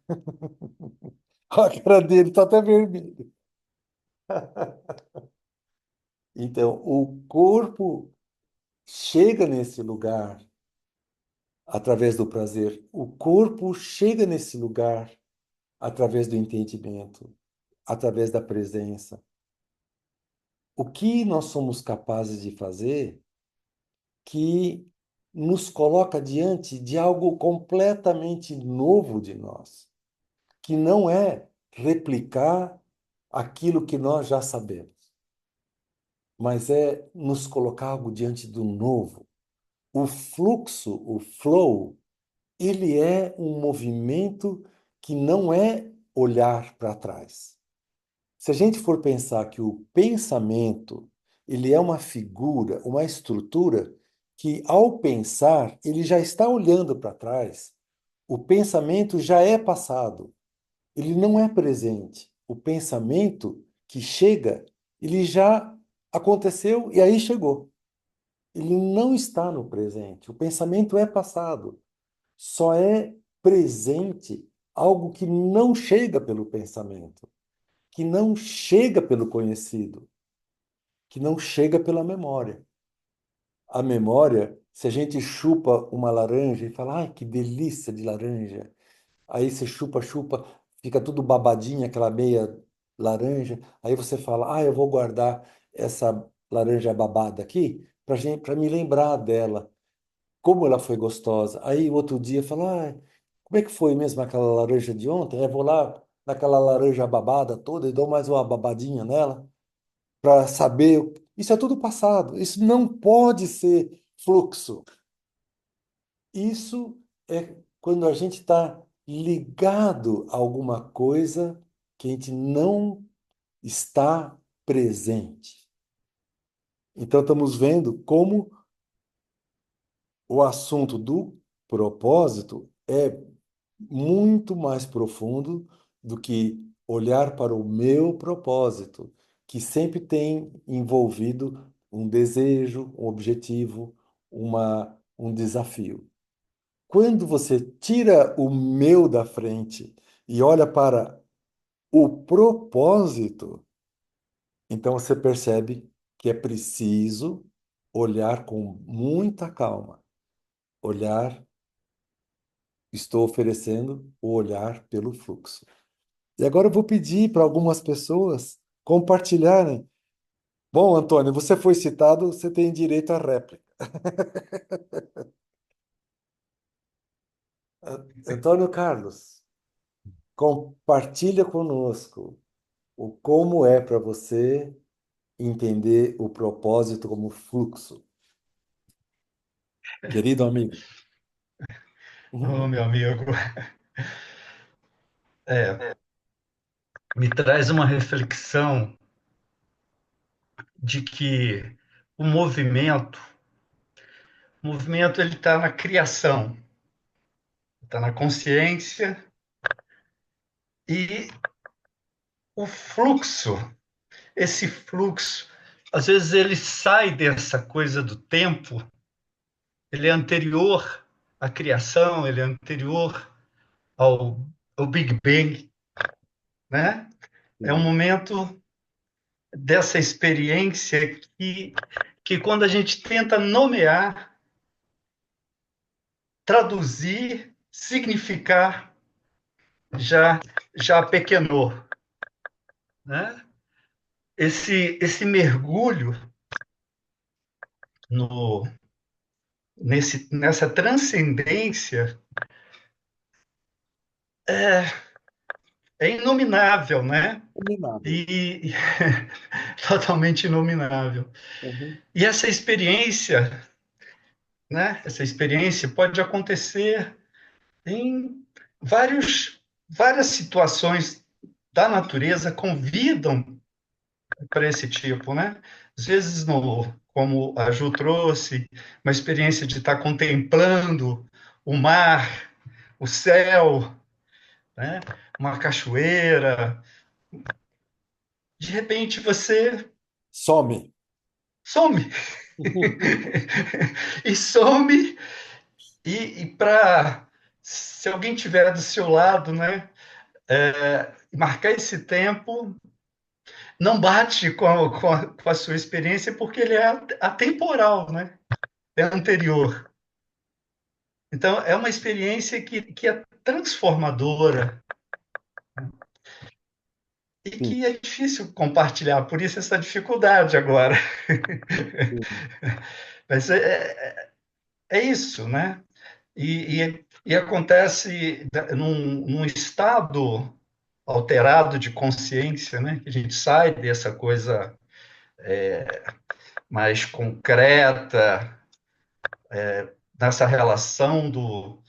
A cara dele está até vermelha. Então, o corpo chega nesse lugar através do prazer. O corpo chega nesse lugar através do entendimento, através da presença. O que nós somos capazes de fazer que nos coloca diante de algo completamente novo de nós, que não é replicar aquilo que nós já sabemos, mas é nos colocar algo diante do novo. O fluxo, o flow, ele é um movimento que não é olhar para trás. Se a gente for pensar que o pensamento, ele é uma figura, uma estrutura que ao pensar, ele já está olhando para trás. O pensamento já é passado, ele não é presente. O pensamento que chega, ele já aconteceu e aí chegou. Ele não está no presente. O pensamento é passado. Só é presente algo que não chega pelo pensamento, que não chega pelo conhecido, que não chega pela memória. A memória, se a gente chupa uma laranja e fala, ai, que delícia de laranja, aí você chupa, chupa, fica tudo babadinho, aquela meia laranja, aí você fala, ah, eu vou guardar essa laranja babada aqui para me lembrar dela, como ela foi gostosa. Aí outro dia fala, ah, como é que foi mesmo aquela laranja de ontem? Eu vou lá naquela laranja babada toda e dou mais uma babadinha nela para saber. Isso é tudo passado. Isso não pode ser fluxo. Isso é quando a gente está ligado a alguma coisa que a gente não está presente. Então, estamos vendo como o assunto do propósito é muito mais profundo do que olhar para o meu propósito, que sempre tem envolvido um desejo, um objetivo, um desafio. Quando você tira o meu da frente e olha para o propósito, então você percebe que é preciso olhar com muita calma, olhar, estou oferecendo o olhar pelo fluxo. E agora eu vou pedir para algumas pessoas compartilharem. Bom, Antônio, você foi citado, você tem direito à réplica. Antônio Carlos, compartilha conosco o como é para você entender o propósito como fluxo. Querido amigo. Ô, meu amigo, me traz uma reflexão de que o movimento ele está na criação, está na consciência e o fluxo, esse fluxo, às vezes ele sai dessa coisa do tempo, ele é anterior à criação, ele é anterior ao Big Bang, né? É um momento dessa experiência que quando a gente tenta nomear, traduzir, significar, já apequenou, né? Esse mergulho no, nessa transcendência é, é inominável, né? Inominável. E totalmente inominável. Uhum. E essa experiência né? Essa experiência pode acontecer em várias situações da natureza convidam para esse tipo, né? Às vezes, como a Ju trouxe, uma experiência de estar contemplando o mar, o céu, né? Uma cachoeira. De repente, você Some. some. E some, para se alguém tiver do seu lado, né? Marcar esse tempo não bate com a sua experiência, porque ele é atemporal, né? É anterior. Então, é uma experiência que é transformadora e Sim, que é difícil compartilhar, por isso essa dificuldade agora. sim. Mas é isso, né? E acontece num estado alterado de consciência, né? Que a gente sai dessa coisa mais concreta, nessa relação do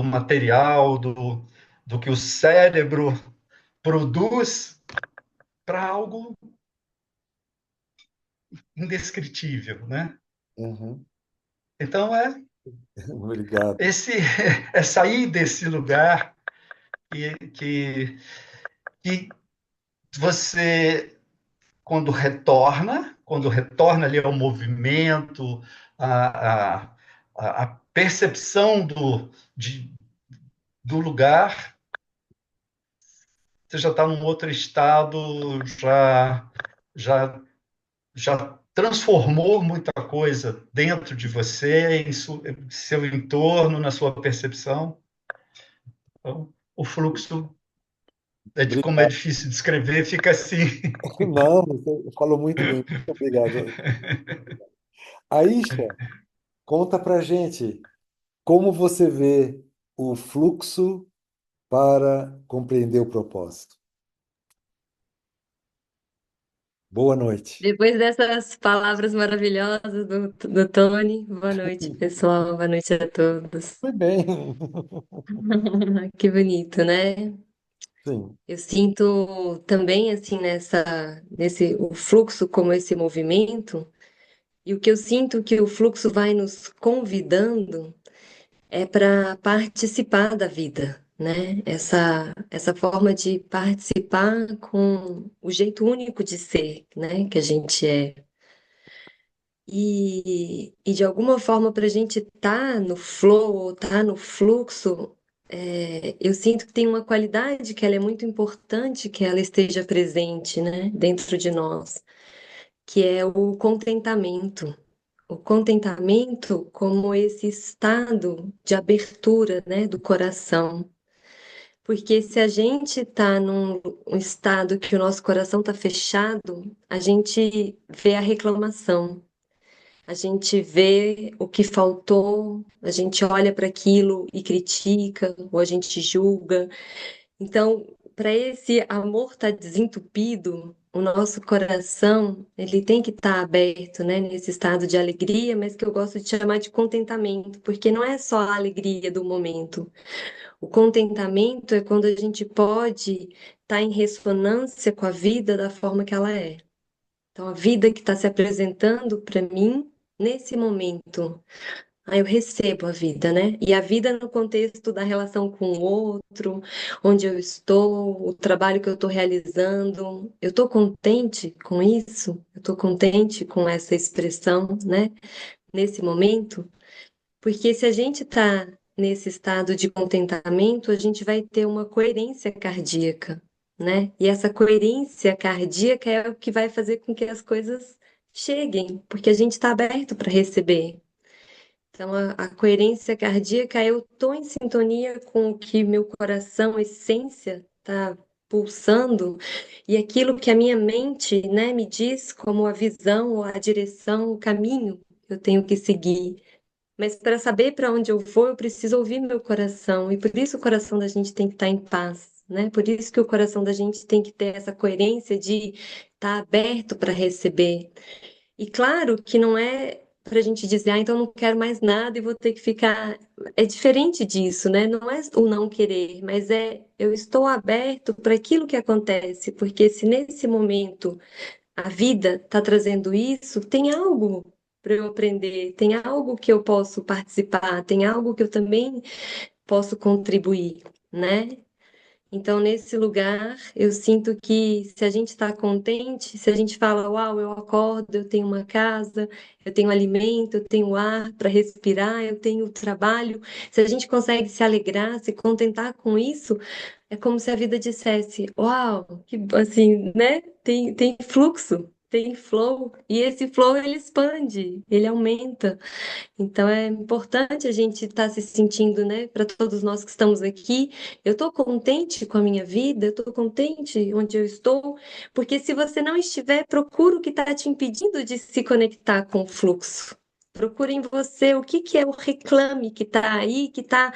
material, do que o cérebro produz, para algo indescritível, né? Uhum. Então, Obrigado. é sair desse lugar que você, quando retorna ali ao movimento, a, a, a percepção do lugar, você já está num outro estado, já, já transformou muita coisa dentro de você, em seu entorno, na sua percepção. Então, o fluxo, como é Obrigado. difícil de escrever, fica assim. Não, você falou muito bem. Muito obrigado. Aisha, conta pra gente como você vê o fluxo para compreender o propósito. Boa noite. Depois dessas palavras maravilhosas do Tony, boa noite, pessoal, boa noite a todos. Foi bem. Que bonito, né? Sim. Eu sinto também, assim, o fluxo como esse movimento, e o que eu sinto que o fluxo vai nos convidando é para participar da vida, né? Essa forma de participar com o jeito único de ser, né? Que a gente é. E de alguma forma, para a gente estar no flow, estar no fluxo, eu sinto que tem uma qualidade que ela é muito importante que ela esteja presente, né, dentro de nós, que é o contentamento. O contentamento como esse estado de abertura, né, do coração. Porque se a gente está num um estado que o nosso coração está fechado, a gente vê a reclamação. A gente vê o que faltou, a gente olha para aquilo e critica, ou a gente julga. Então, para esse amor estar desentupido, o nosso coração, ele tem que estar aberto, né, nesse estado de alegria, mas que eu gosto de chamar de contentamento, porque não é só a alegria do momento. O contentamento é quando a gente pode estar em ressonância com a vida da forma que ela é. Então, a vida que está se apresentando para mim nesse momento. Aí eu recebo a vida, né? E a vida no contexto da relação com o outro, onde eu estou, o trabalho que eu estou realizando. Eu estou contente com isso? Eu estou contente com essa expressão, né? Nesse momento? Porque se a gente está nesse estado de contentamento, a gente vai ter uma coerência cardíaca, né? E essa coerência cardíaca é o que vai fazer com que as coisas cheguem, porque a gente está aberto para receber. Então, a coerência cardíaca, eu estou em sintonia com o que meu coração, essência, está pulsando, e aquilo que a minha mente, né, me diz como a visão, a direção, o caminho que eu tenho que seguir. Mas para saber para onde eu vou, eu preciso ouvir meu coração. E por isso o coração da gente tem que estar em paz, né? Por isso que o coração da gente tem que ter essa coerência de estar aberto para receber. E claro que não é para a gente dizer, ah, então eu não quero mais nada e vou ter que ficar. É diferente disso, né? Não é o não querer, mas é eu estou aberto para aquilo que acontece, porque se nesse momento a vida está trazendo isso, tem algo para eu aprender, tem algo que eu posso participar, tem algo que eu também posso contribuir, né? Então, nesse lugar, eu sinto que se a gente está contente, se a gente fala, uau, eu acordo, eu tenho uma casa, eu tenho alimento, eu tenho ar para respirar, eu tenho trabalho, se a gente consegue se alegrar, se contentar com isso, é como se a vida dissesse, uau, que assim, né? Tem fluxo, tem flow, e esse flow ele expande, ele aumenta. Então é importante a gente estar se sentindo, né, para todos nós que estamos aqui. Eu estou contente com a minha vida, eu estou contente onde eu estou, porque se você não estiver, procura o que está te impedindo de se conectar com o fluxo. Procure em você o que que é o reclame que está aí, que está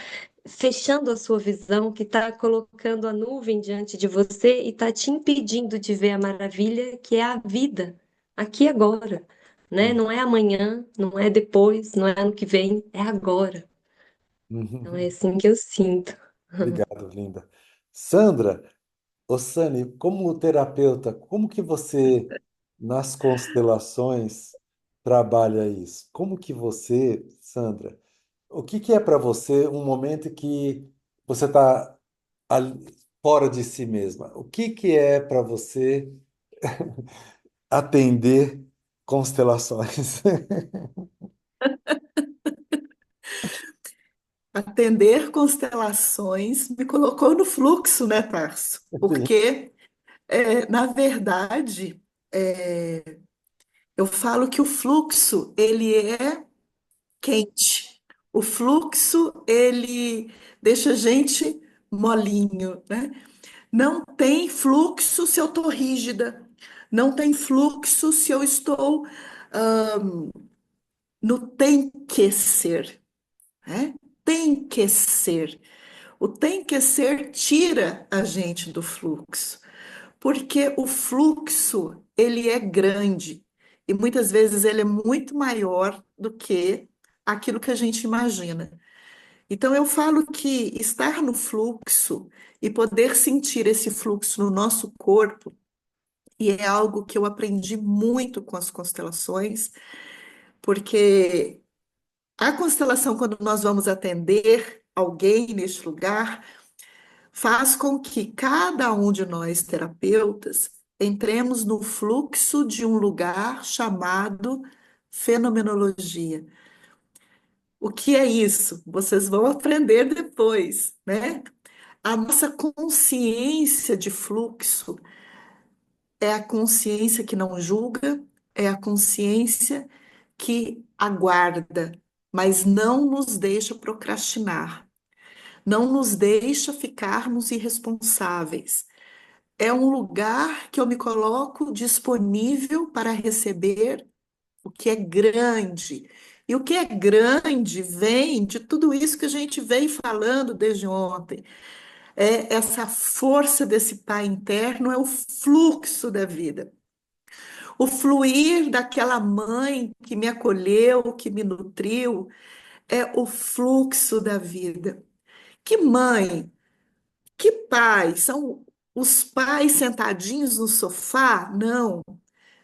fechando a sua visão, que está colocando a nuvem diante de você e está te impedindo de ver a maravilha que é a vida, aqui e agora, né? Não é amanhã, não é depois, não é ano que vem, é agora. Então é assim que eu sinto. Obrigado, linda. Sandra, Sani, como terapeuta, como que você, nas constelações, trabalha isso? Como que você, Sandra, o que que é para você um momento que você está fora de si mesma? O que que é para você atender constelações? Atender constelações me colocou no fluxo, né, Tarso? Sim. Porque, na verdade, é, eu falo que o fluxo, ele é quente. O fluxo, ele deixa a gente molinho, né? Não tem fluxo se eu estou rígida. Não tem fluxo se eu estou no tem que ser, né? Tem que ser. O tem que ser tira a gente do fluxo, porque o fluxo, ele é grande e muitas vezes ele é muito maior do que aquilo que a gente imagina. Então eu falo que estar no fluxo e poder sentir esse fluxo no nosso corpo, e é algo que eu aprendi muito com as constelações, porque a constelação, quando nós vamos atender alguém neste lugar, faz com que cada um de nós, terapeutas, entremos no fluxo de um lugar chamado fenomenologia. O que é isso? Vocês vão aprender depois, né? A nossa consciência de fluxo é a consciência que não julga, é a consciência que aguarda, mas não nos deixa procrastinar, não nos deixa ficarmos irresponsáveis. É um lugar que eu me coloco disponível para receber o que é grande. E o que é grande vem de tudo isso que a gente vem falando desde ontem. É essa força desse Pai interno, é o fluxo da vida. O fluir daquela mãe que me acolheu, que me nutriu, é o fluxo da vida. Que mãe, que pai? São os pais sentadinhos no sofá? Não.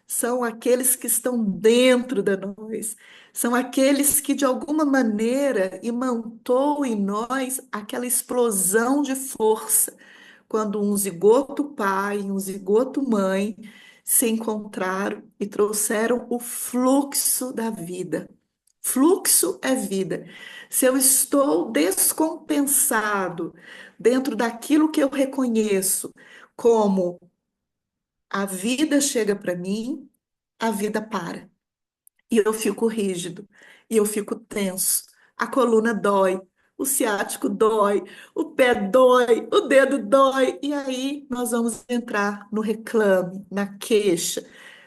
São aqueles que estão dentro de nós, são aqueles que de alguma maneira imantou em nós aquela explosão de força, quando um zigoto pai e um zigoto mãe se encontraram e trouxeram o fluxo da vida. Fluxo é vida. Se eu estou descompensado dentro daquilo que eu reconheço como a vida chega para mim, a vida para. E eu fico rígido, e eu fico tenso. A coluna dói, o ciático dói, o pé dói, o dedo dói. E aí nós vamos entrar no reclame, na queixa,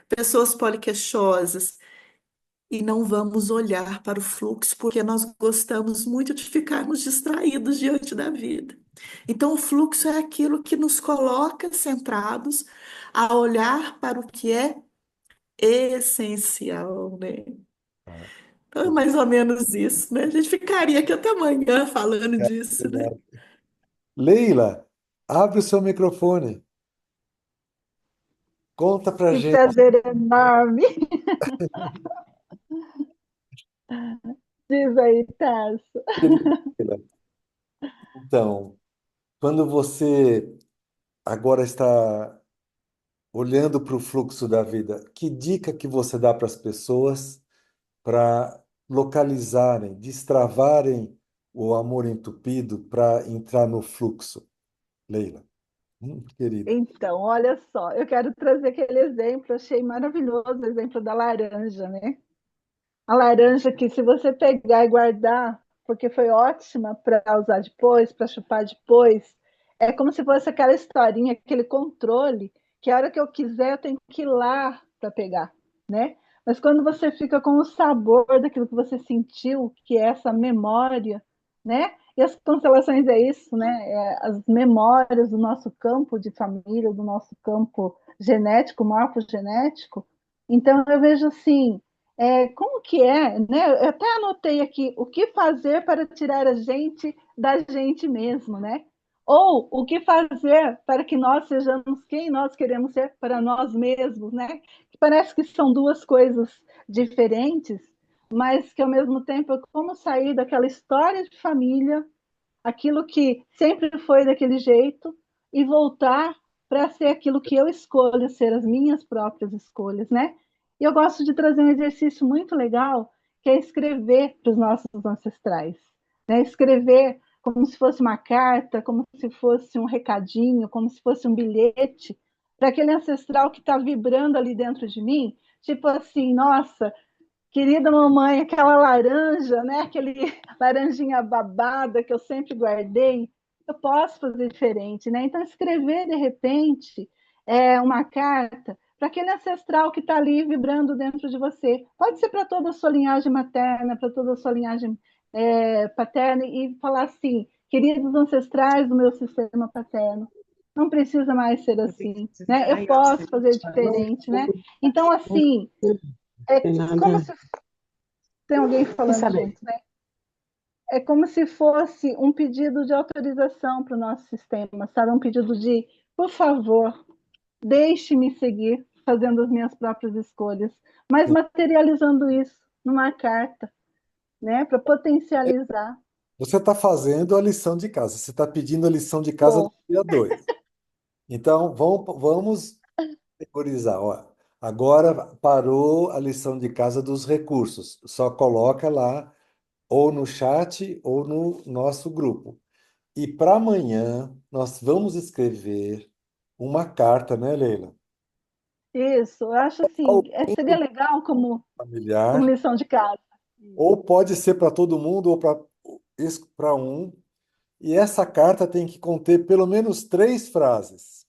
pessoas poliqueixosas, e não vamos olhar para o fluxo, porque nós gostamos muito de ficarmos distraídos diante da vida. Então, o fluxo é aquilo que nos coloca centrados a olhar para o que é essencial, né? Então, é mais ou menos isso, né? A gente ficaria aqui até amanhã falando disso, né? Verdade. Leila, abre o seu microfone. Conta pra Que gente, prazer enorme. Diz aí, Tarso. querida Leila. Então, quando você agora está olhando para o fluxo da vida, que dica que você dá para as pessoas para localizarem, destravarem o amor entupido para entrar no fluxo, Leila? Querida. Então, olha só, eu quero trazer aquele exemplo, achei maravilhoso o exemplo da laranja, né? A laranja que, se você pegar e guardar, porque foi ótima para usar depois, para chupar depois, é como se fosse aquela historinha, aquele controle, que a hora que eu quiser eu tenho que ir lá para pegar, né? Mas quando você fica com o sabor daquilo que você sentiu, que é essa memória, né? E as constelações é isso, né? É as memórias do nosso campo de família, do nosso campo genético, morfogenético. Então eu vejo assim, como que é, né? Eu até anotei aqui o que fazer para tirar a gente da gente mesmo, né? Ou o que fazer para que nós sejamos quem nós queremos ser para nós mesmos, né? Que parece que são duas coisas diferentes, mas que ao mesmo tempo é como sair daquela história de família, aquilo que sempre foi daquele jeito, e voltar para ser aquilo que eu escolho ser, as minhas próprias escolhas, né? E eu gosto de trazer um exercício muito legal, que é escrever para os nossos ancestrais, né? Escrever como se fosse uma carta, como se fosse um recadinho, como se fosse um bilhete para aquele ancestral que está vibrando ali dentro de mim, tipo assim, nossa, querida mamãe, aquela laranja, né? Aquele laranjinha babada que eu sempre guardei, eu posso fazer diferente, né? Então, escrever de repente uma carta para aquele ancestral que está ali vibrando dentro de você. Pode ser para toda a sua linhagem materna, para toda a sua linhagem paterna, e falar assim: queridos ancestrais do meu sistema paterno, não precisa mais ser assim, né? Eu posso fazer diferente, né? Então, assim, é como se tem alguém falando junto, né? É como se fosse um pedido de autorização para o nosso sistema, sabe? Um pedido de, por favor, deixe-me seguir fazendo as minhas próprias escolhas, mas materializando isso numa carta, né? Para potencializar. Você está fazendo a lição de casa, você está pedindo a lição de casa do Bom, dia 2. Então, vamos categorizar. Ó. Agora parou a lição de casa dos recursos. Só coloca lá, ou no chat, ou no nosso grupo. E para amanhã, nós vamos escrever uma carta, né, Leila? isso, eu acho assim, Ao seria legal como familiar, lição de casa. ou pode ser para todo mundo, ou para um. E essa carta tem que conter pelo menos 3 frases.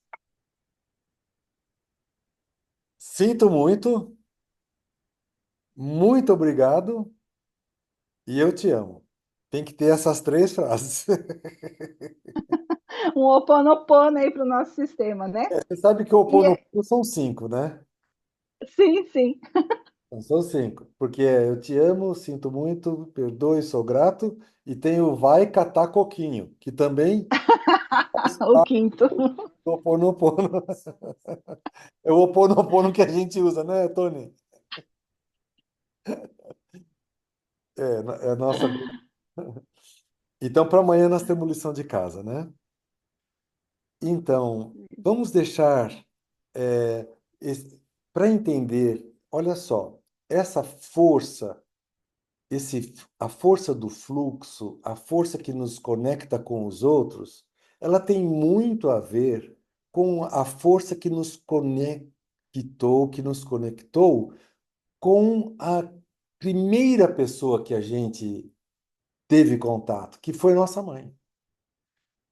Sinto muito obrigado e eu te amo. Tem que ter essas 3 frases. Um oponopono aí para o nosso sistema, né? Você sabe que o E Ho'oponopono são 5, né? sim, sim, Então, são 5. Porque é eu te amo, sinto muito, perdoe, sou grato. E tem o vai catar coquinho, que também o quinto. é o Ho'oponopono. É o Ho'oponopono que a gente usa, né, Tony? É a nossa. Então, para amanhã nós temos lição de casa, né? Então, vamos deixar para entender, olha só, essa força, a força do fluxo, a força que nos conecta com os outros, ela tem muito a ver com a força que nos conectou com a primeira pessoa que a gente teve contato, que foi nossa mãe.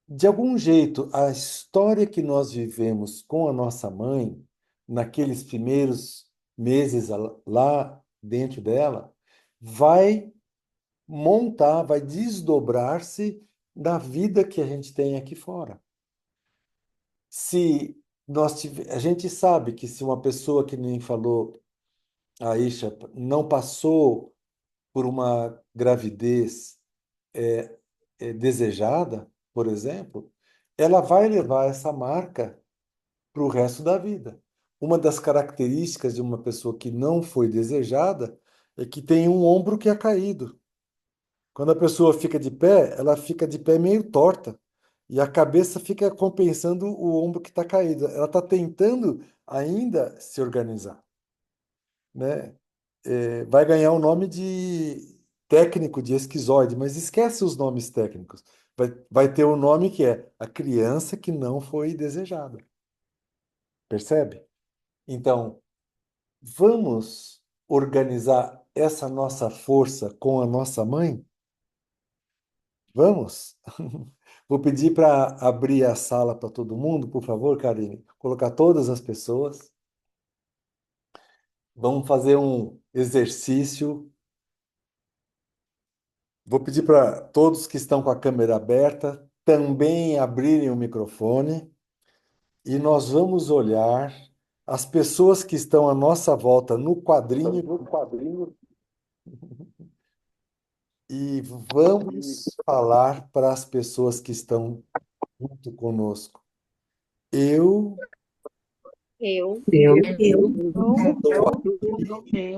De algum jeito, a história que nós vivemos com a nossa mãe, naqueles primeiros meses lá dentro dela, vai vai desdobrar-se da vida que a gente tem aqui fora. Se a gente sabe que se uma pessoa que nem falou, a Isha, não passou por uma gravidez desejada, por exemplo, ela vai levar essa marca para o resto da vida. Uma das características de uma pessoa que não foi desejada é que tem um ombro que é caído. Quando a pessoa fica de pé, ela fica de pé meio torta. E a cabeça fica compensando o ombro que está caído. Ela está tentando ainda se organizar, né? Vai ganhar o nome de técnico de esquizoide, mas esquece os nomes técnicos. Vai ter o nome que é a criança que não foi desejada. Percebe? Então, vamos organizar essa nossa força com a nossa mãe? Vamos? Vou pedir para abrir a sala para todo mundo, por favor, Karine. Colocar todas as pessoas. Vamos fazer um exercício. Vou pedir para todos que estão com a câmera aberta também abrirem o microfone e nós vamos olhar as pessoas que estão à nossa volta no quadrinho e vamos falar para as pessoas que estão junto conosco. Eu Eu Eu estou estou aqui estou aqui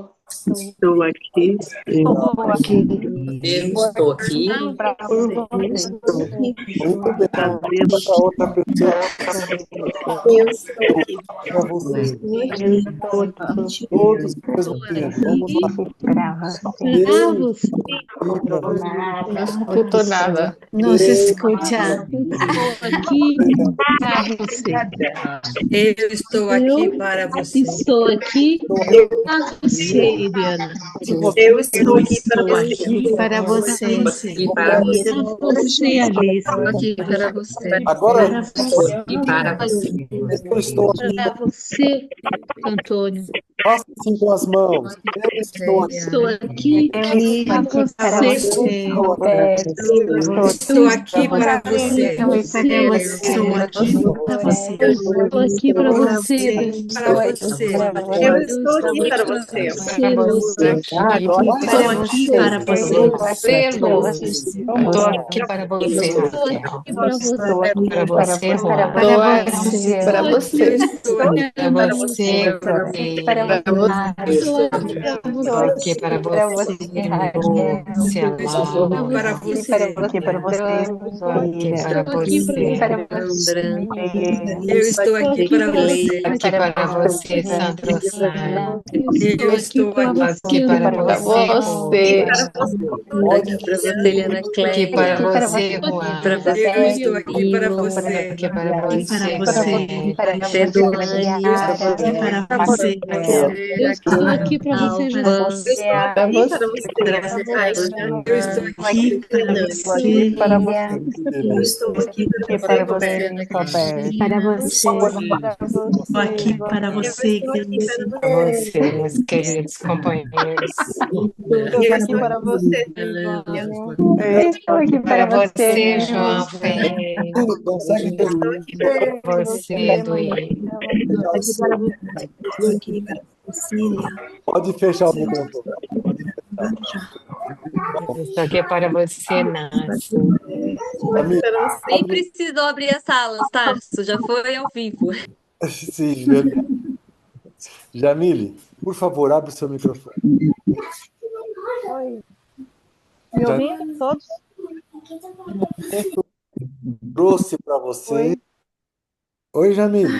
Eu estou aqui para por você. você. muito bem. Para Diga para outra pessoa Eu estou aqui para você. Eu estou aqui Todos ao mesmo tempo. Vamos lá. Eu estou aqui para você. Não escuto nada. nos Eu escuta. estou aqui para você. Eu estou aqui para você. Estou aqui estou para você, Iriana. Eu estou aqui para Estou você. aqui para você. E para você. Para você, Alice. Estou aqui para você. Agora, Para Estou você. aqui para você. eu estou aqui. Para você, Antônio. Faça assim com as mãos. Eu estou aqui. Estou aqui para você. Eu estou aqui. Eu estou aqui para você. Estou aqui para você. Estou aqui para você. Para você. Eu estou aqui para você. Você, Lúcia. Estou aqui para você. Você, Luz. Estou aqui para você, Estou Raquel. aqui para você. Para você, Juan. Estou aqui para Eu você. estou aqui Para para você, você. Cordeiro. Para você. Estou aqui para Estou você. aqui para você, Lúcia, Laura. Para você. Aqui para Estou aqui você, para você. Eu estou aqui para você. aqui para você, Sandro Sá. Eu estou Aqui para Para você, você. aqui para você, Eliana aqui Cléia. para você, Juan. Para você, Eu estou aqui para Camilo. você. Aqui para você, Perdoane. Para você. Eu estou aqui para você, Alvan. Para você. Eu estou aqui para você. Eu estou aqui para você. Para você. Estou aqui para você, Gleice. para você, meus queridos companheiros. Eu estou aqui para você. Para você, João Ferreira. Consegue ter Para você, Duí. Estou aqui para você. Pode fechar o microfone. Estou aqui para você, Nácio. Nem precisou abrir as salas, tá? Isso já foi ao vivo. Sim, Jamile. Jamile, por favor, abre o seu microfone. Oi. Me ouvindo todos? Trouxe para você. Oi. Oi, Jamile.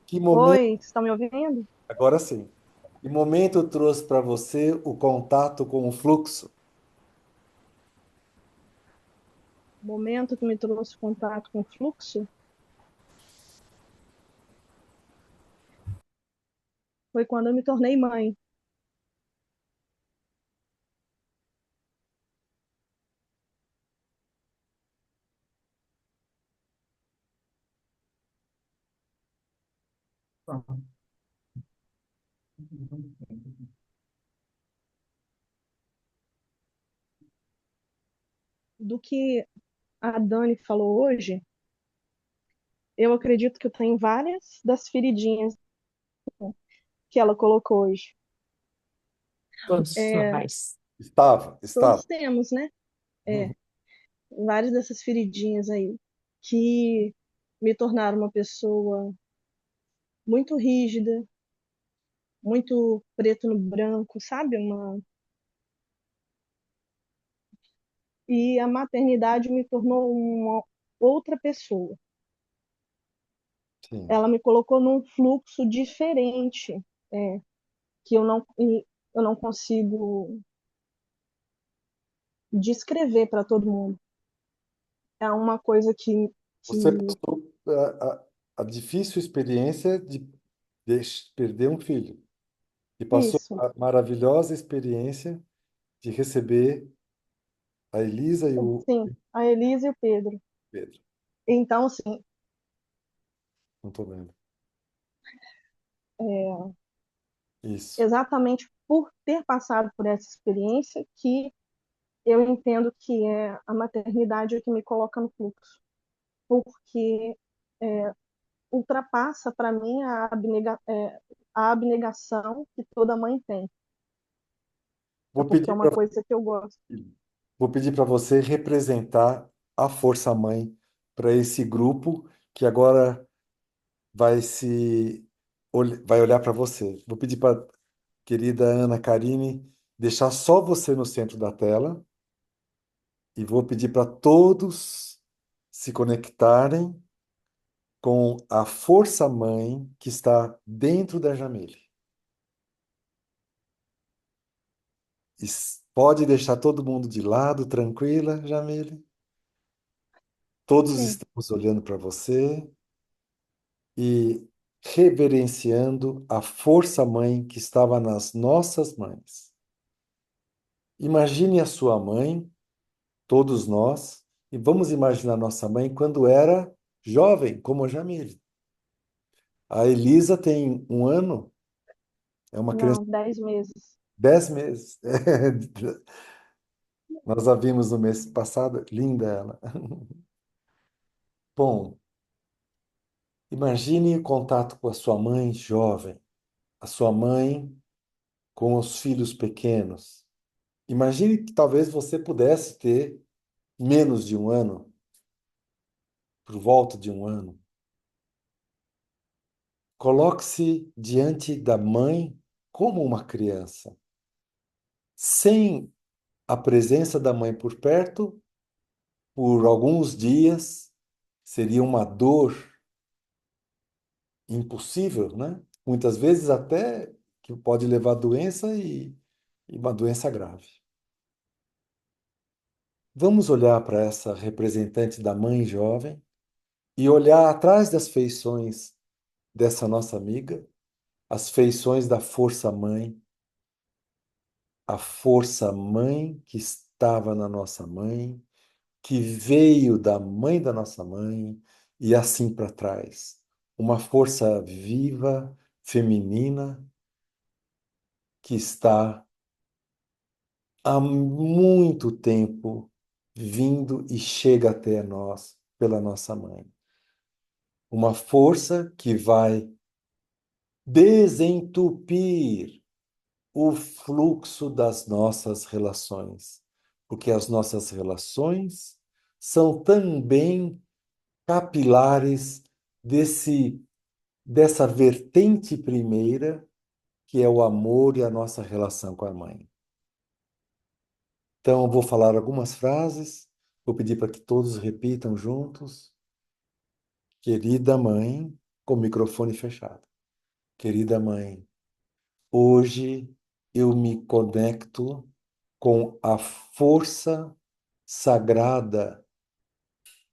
Que momento? Oi, vocês estão me ouvindo? Agora sim. Que momento eu trouxe para você o contato com o fluxo? O momento que me trouxe contato com o fluxo foi quando eu me tornei mãe. Do que a Dani falou hoje, eu acredito que eu tenho várias das feridinhas que ela colocou hoje. Todos nós. Estava. Todos temos, né? É, Uhum. várias dessas feridinhas aí que me tornaram uma pessoa muito rígida, muito preto no branco, sabe? E a maternidade me tornou uma outra pessoa. Sim. Ela me colocou num fluxo diferente, é, que eu não consigo descrever para todo mundo. É uma coisa Você que passou a difícil experiência de perder um filho e passou isso, a maravilhosa experiência de receber a Elisa e o sim, a Elisa e o Pedro. Pedro. Então, assim, Não estou vendo. é, Isso. exatamente por ter passado por essa experiência que eu entendo que é a maternidade que me coloca no fluxo, porque é, ultrapassa para mim a abnegação que toda mãe tem. É Vou porque é pedir uma para coisa que eu gosto. vou pedir para você representar a Força Mãe para esse grupo que agora vai olhar para você. Vou pedir para querida Ana Karine deixar só você no centro da tela e vou pedir para todos se conectarem com a Força Mãe que está dentro da Jamile. Pode deixar todo mundo de lado, tranquila, Jamile? Todos Sim, estamos olhando para você e reverenciando a força mãe que estava nas nossas mães. Imagine a sua mãe, todos nós, e vamos imaginar nossa mãe quando era jovem, como a Jamile. A Elisa tem 1 ano, é uma criança não, 10 meses. de 10 meses. Nós a vimos no mês passado, linda ela. Bom, imagine o contato com a sua mãe jovem, a sua mãe com os filhos pequenos. Imagine que talvez você pudesse ter menos de 1 ano, por volta de 1 ano. Coloque-se diante da mãe como uma criança. Sem a presença da mãe por perto, por alguns dias, seria uma dor impossível, né? Muitas vezes até que pode levar a doença e uma doença grave. Vamos olhar para essa representante da mãe jovem e olhar atrás das feições dessa nossa amiga, as feições da força mãe, a força mãe que estava na nossa mãe, que veio da mãe da nossa mãe e assim para trás. Uma força viva, feminina, que está há muito tempo vindo e chega até nós pela nossa mãe. Uma força que vai desentupir o fluxo das nossas relações, porque as nossas relações são também capilares dessa vertente primeira, que é o amor e a nossa relação com a mãe. Então, eu vou falar algumas frases, vou pedir para que todos repitam juntos. Querida mãe, com o microfone fechado. Querida mãe, hoje eu me conecto com a força sagrada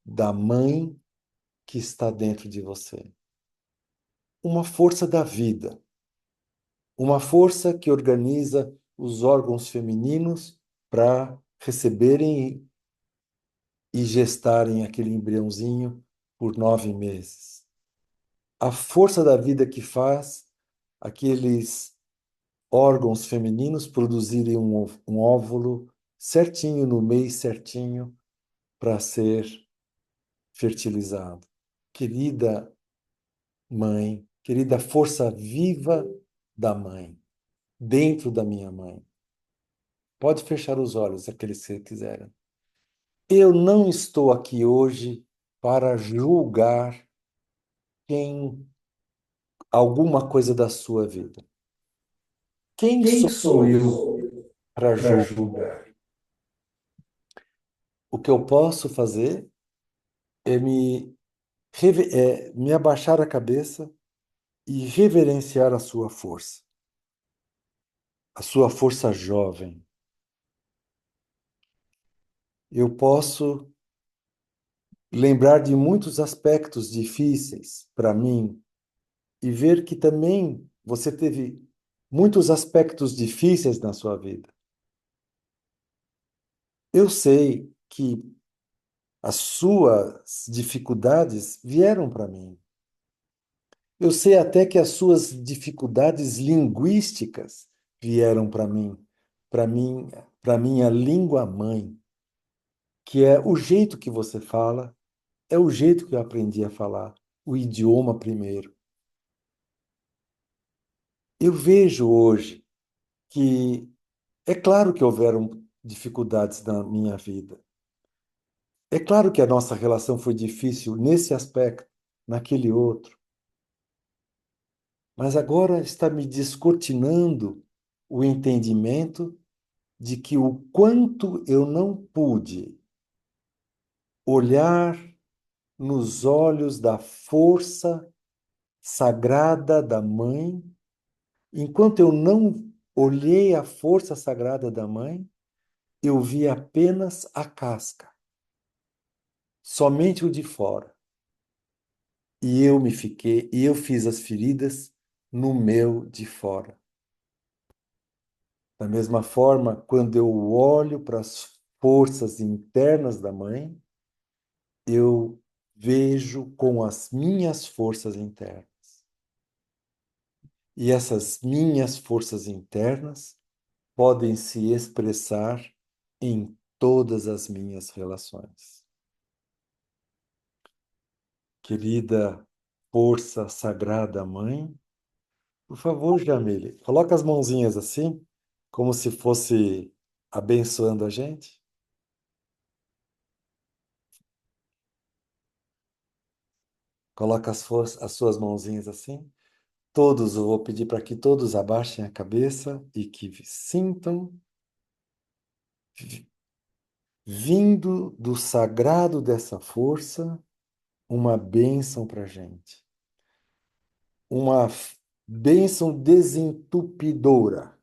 da mãe que está dentro de você. Uma força da vida, uma força que organiza os órgãos femininos para receberem e gestarem aquele embriãozinho por 9 meses. A força da vida que faz aqueles órgãos femininos produzirem um óvulo certinho no mês certinho para ser fertilizado. Querida mãe, querida força viva da mãe, dentro da minha mãe. Pode fechar os olhos, aqueles que quiserem. Eu não estou aqui hoje para julgar quem alguma coisa da sua vida. Quem sou eu para julgar? O que eu posso fazer é me abaixar a cabeça e reverenciar a sua força jovem. Eu posso lembrar de muitos aspectos difíceis para mim e ver que também você teve muitos aspectos difíceis na sua vida. Eu sei que as suas dificuldades vieram para mim. Eu sei até que as suas dificuldades linguísticas vieram para mim, para minha língua mãe, que é o jeito que você fala, é o jeito que eu aprendi a falar, o idioma primeiro. Eu vejo hoje que é claro que houveram dificuldades na minha vida. É claro que a nossa relação foi difícil nesse aspecto, naquele outro. Mas agora está me descortinando o entendimento de que o quanto eu não pude olhar nos olhos da força sagrada da mãe, enquanto eu não olhei a força sagrada da mãe, eu vi apenas a casca, somente o de fora. E eu fiz as feridas no meu de fora. Da mesma forma, quando eu olho para as forças internas da mãe, eu vejo com as minhas forças internas. E essas minhas forças internas podem se expressar em todas as minhas relações. Querida força sagrada mãe, por favor, Jamile, coloca as mãozinhas assim, como se fosse abençoando a gente. Coloca as suas mãozinhas assim. Todos, eu vou pedir para que todos abaixem a cabeça e que sintam, vindo do sagrado dessa força, uma bênção para a gente. Uma bênção desentupidora,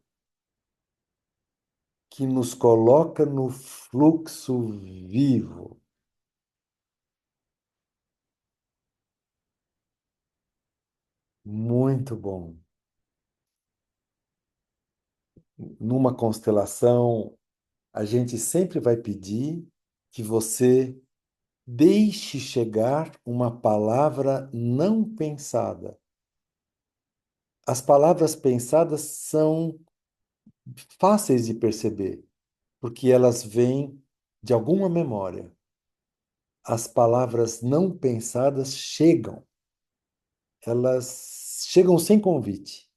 que nos coloca no fluxo vivo. Muito bom. Numa constelação, a gente sempre vai pedir que você deixe chegar uma palavra não pensada. As palavras pensadas são fáceis de perceber, porque elas vêm de alguma memória. As palavras não pensadas chegam, elas chegam sem convite.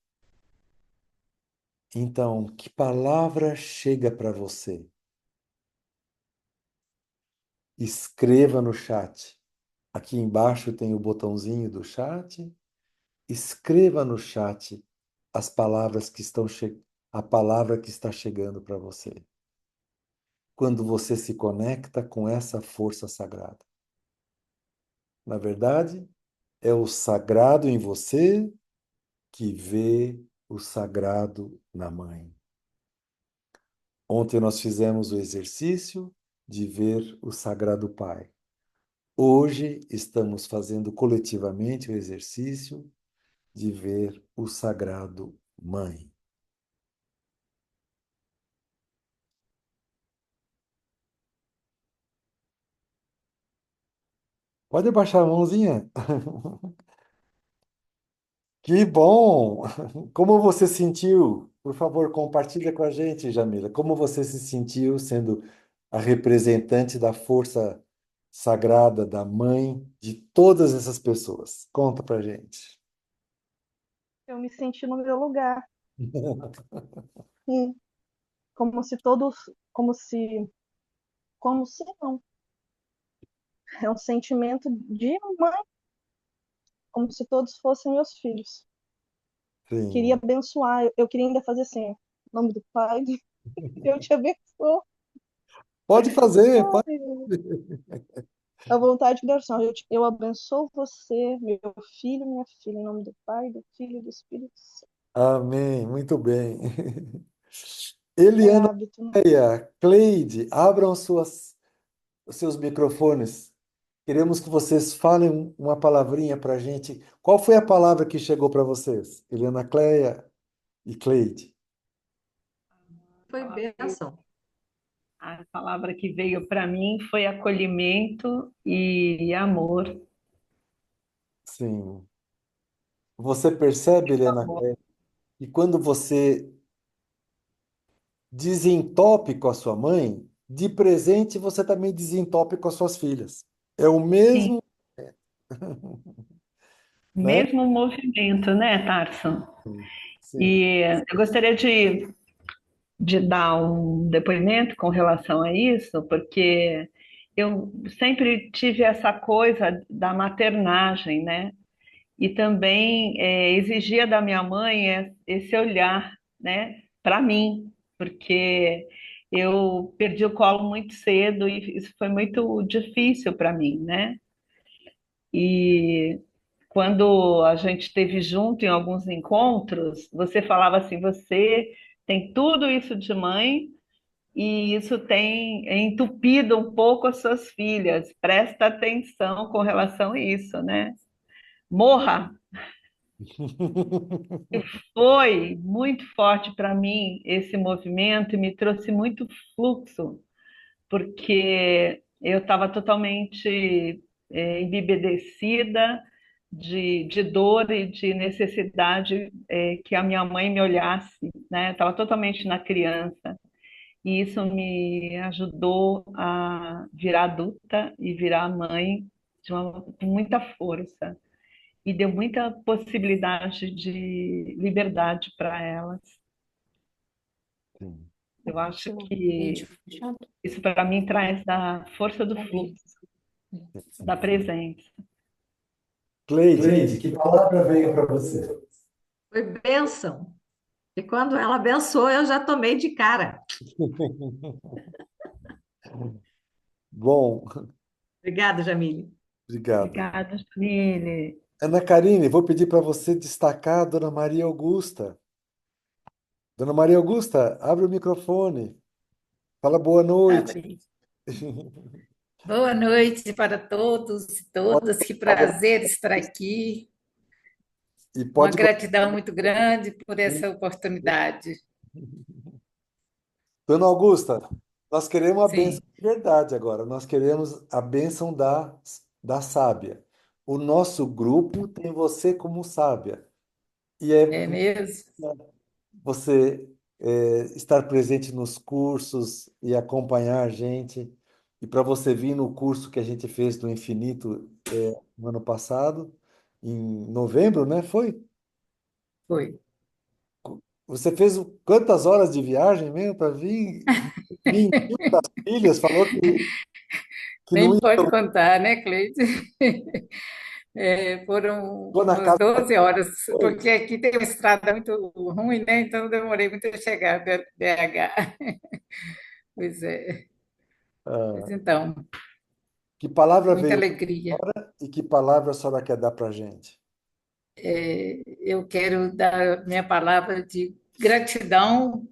Então, que palavra chega para você? Escreva no chat. Aqui embaixo tem o botãozinho do chat. Escreva no chat as palavras que estão a palavra que está chegando para você. Quando você se conecta com essa força sagrada. Na verdade, é o sagrado em você que vê o sagrado na mãe. Ontem nós fizemos o exercício de ver o Sagrado Pai. Hoje estamos fazendo coletivamente o exercício de ver o Sagrado Mãe. Pode abaixar a mãozinha? Que bom! Como você sentiu? Por favor, compartilha com a gente, Jamila. Como você se sentiu sendo a representante da força sagrada da mãe de todas essas pessoas? Conta pra gente. Eu me senti no meu lugar. como se todos, como se não, é um sentimento de mãe, como se todos fossem meus filhos. Queria Sim. abençoar, eu queria ainda fazer assim, em nome do Pai, eu te abençoo. Pode fazer, pode. Ai, a vontade do oração, eu abençoo você, meu filho, minha filha, em nome do Pai, do Filho e do Espírito Santo. Amém, muito bem. É Eliana, hábito, né? Cleide, abram os seus microfones. Queremos que vocês falem uma palavrinha para a gente. Qual foi a palavra que chegou para vocês? Eliana Cleia e Cleide. Foi bênção. A palavra que veio para mim foi acolhimento e amor. Sim. Você percebe, Eliana Cleia, que quando você desentope com a sua mãe, de presente você também desentope com as suas filhas. É o Sim, mesmo, né? mesmo movimento, né, Tarso? Sim. E eu gostaria de dar um depoimento com relação a isso, porque eu sempre tive essa coisa da maternagem, né? E também exigia da minha mãe esse olhar, né, para mim, porque eu perdi o colo muito cedo e isso foi muito difícil para mim, né? E quando a gente esteve junto em alguns encontros, você falava assim: você tem tudo isso de mãe e isso tem entupido um pouco as suas filhas. Presta atenção com relação a isso, né? Morra. Foi muito forte para mim esse movimento e me trouxe muito fluxo, porque eu estava totalmente embebedecida de dor e de necessidade que a minha mãe me olhasse, né? Estava totalmente na criança. E isso me ajudou a virar adulta e virar mãe com muita força. E deu muita possibilidade de liberdade para elas. Sim. Eu acho que isso para mim traz a força do fluxo, da presença. Cleide, que palavra veio para você? Foi bênção. E quando ela abençoou, eu já tomei de cara. Bom, Obrigada, Jamile. obrigado. Obrigada, Jamile. Ana Karine, vou pedir para você destacar a Dona Maria Augusta. Dona Maria Augusta, abre o microfone. Fala boa noite. Abri. Boa noite para todos e Pode todas. Que falar. prazer estar aqui. E Uma pode gratidão muito grande por essa oportunidade. Dona Augusta, nós queremos a bênção Sim, de verdade agora. Nós queremos a bênção da sábia. O nosso grupo tem você como sábia. E é é mesmo. você estar presente nos cursos e acompanhar a gente. E para você vir no curso que a gente fez do Infinito no ano passado, em novembro, né? Foi? Foi. Você fez quantas horas de viagem mesmo para vir? Mentiu das filhas, falou que não Nem ia pode contar, né, Cleide? Foram na umas casa. 12 horas, Foi. porque aqui tem uma estrada muito ruim, né? Então demorei muito a chegar a BH. Pois é. Pois Ah, então, que palavra muita veio alegria. agora e que palavra a senhora quer dar para a gente? Eu quero dar minha palavra de gratidão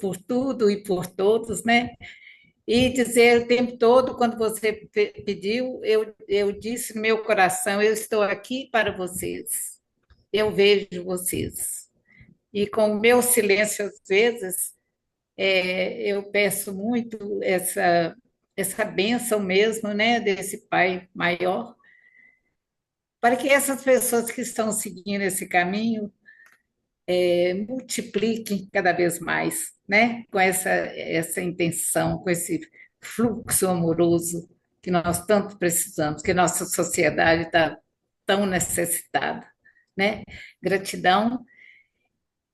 por tudo e por todos, né? E dizer o tempo todo, quando você pediu, eu disse no meu coração: eu estou aqui para vocês, eu vejo vocês. E com o meu silêncio, às vezes, eu peço muito essa bênção mesmo, né, desse Pai maior, para que essas pessoas que estão seguindo esse caminho multipliquem cada vez mais, né? Com essa intenção, com esse fluxo amoroso que nós tanto precisamos, que nossa sociedade está tão necessitada, né? Gratidão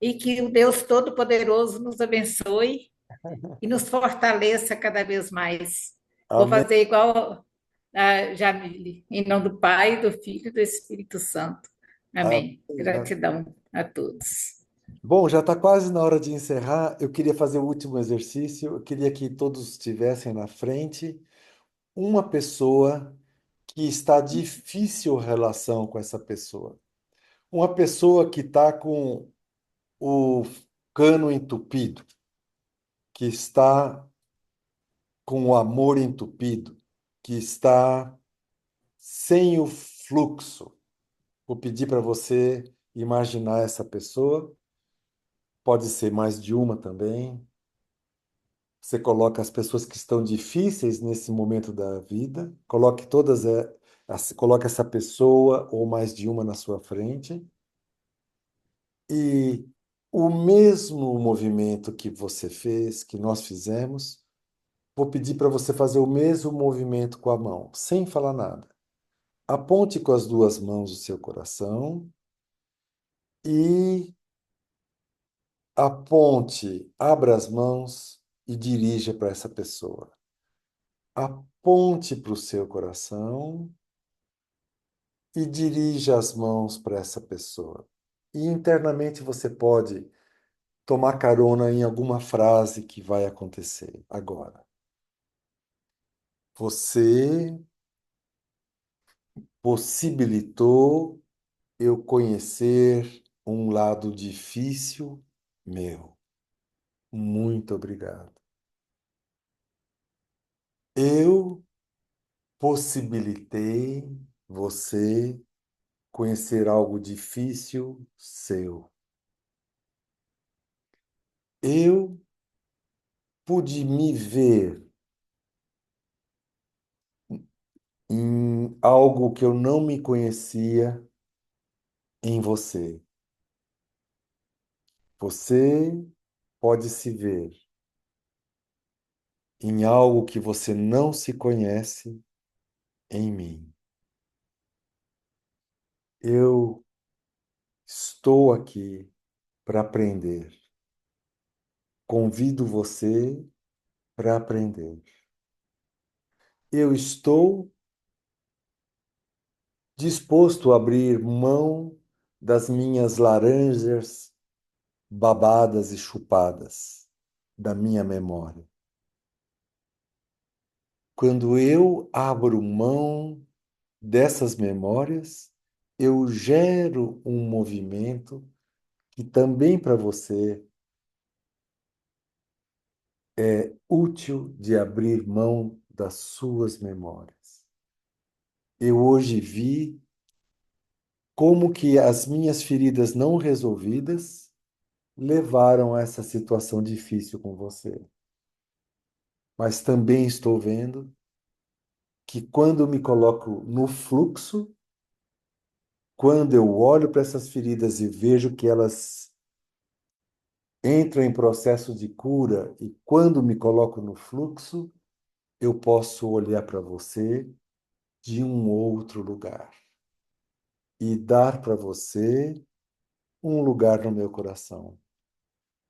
e que o Deus Todo-Poderoso nos abençoe e nos fortaleça cada vez mais. Vou Amém. fazer igual a Jamile, em nome do Pai, do Filho e do Espírito Santo. Amém. Amém. Gratidão a todos. Bom, já está quase na hora de encerrar. Eu queria fazer o último exercício. Eu queria que todos estivessem na frente uma pessoa que está difícil relação com essa pessoa. Uma pessoa que está com o cano entupido, que está com o amor entupido, que está sem o fluxo. Vou pedir para você imaginar essa pessoa. Pode ser mais de uma também. Você coloca as pessoas que estão difíceis nesse momento da vida, coloque coloque essa pessoa ou mais de uma na sua frente e o mesmo movimento que você fez, que nós fizemos, vou pedir para você fazer o mesmo movimento com a mão, sem falar nada. Aponte com as duas mãos o seu coração e abra as mãos e dirija para essa pessoa. Aponte para o seu coração e dirija as mãos para essa pessoa. E internamente você pode tomar carona em alguma frase que vai acontecer agora. Você possibilitou eu conhecer um lado difícil meu. Muito obrigado. Eu possibilitei você conhecer algo difícil seu. Eu pude me ver em algo que eu não me conhecia em você. Você pode se ver em algo que você não se conhece em mim. Eu estou aqui para aprender. Convido você para aprender. Eu estou disposto a abrir mão das minhas laranjas babadas e chupadas da minha memória. Quando eu abro mão dessas memórias, eu gero um movimento que também para você é útil de abrir mão das suas memórias. Eu hoje vi como que as minhas feridas não resolvidas levaram a essa situação difícil com você. Mas também estou vendo que quando eu me coloco no fluxo, quando eu olho para essas feridas e vejo que elas entram em processo de cura, e quando me coloco no fluxo, eu posso olhar para você de um outro lugar e dar para você um lugar no meu coração,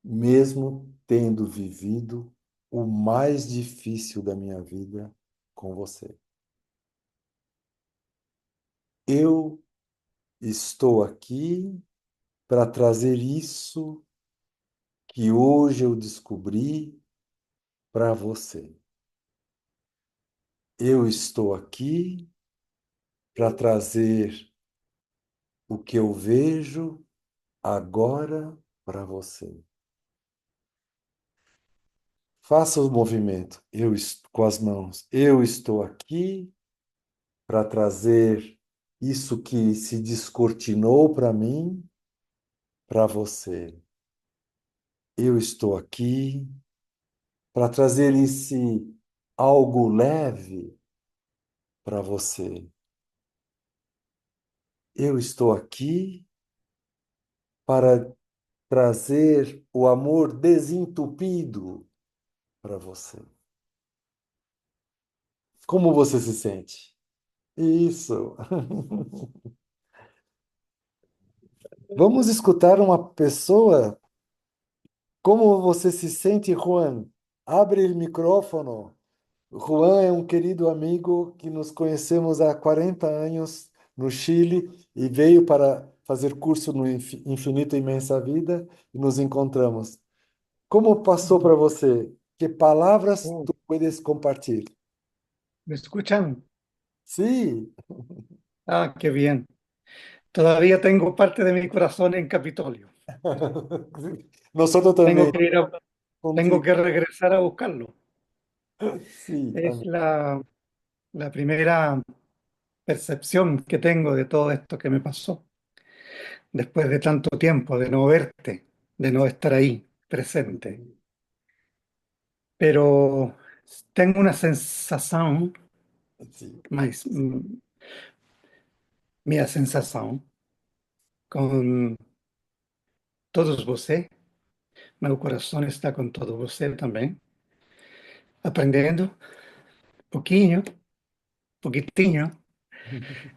mesmo tendo vivido o mais difícil da minha vida com você. Eu estou aqui para trazer isso que hoje eu descobri para você. Eu estou aqui para trazer o que eu vejo agora para você. Faça o movimento com as mãos. Eu estou aqui para trazer isso que se descortinou para mim, para você. Eu estou aqui para trazer esse algo leve para você. Eu estou aqui para trazer o amor desentupido para você. Como você se sente? Isso. Vamos escutar uma pessoa Como você se sente, Juan? Abre o micrófono. Juan é um querido amigo que nos conhecemos há 40 anos no Chile e veio para fazer curso no Infinito e Imensa Vida e nos encontramos. ¿Cómo pasó para você? ¿Qué palabras Oh, tú puedes compartir? ¿me escuchan? Sí. Ah, qué bien. Todavía tengo parte de mi corazón en Capitolio. Nosotros Tengo también. que ir a- Tengo Contigo. que regresar a buscarlo. Sí, Es también. la primera percepción que tengo de todo esto que me pasó, después de tanto tiempo de no verte, de no estar ahí presente. Pero tengo una sensación, Sí. más, minha sensação com todos vocês, meu coração está com todos vocês também, aprendendo pouquinho, poquitinho.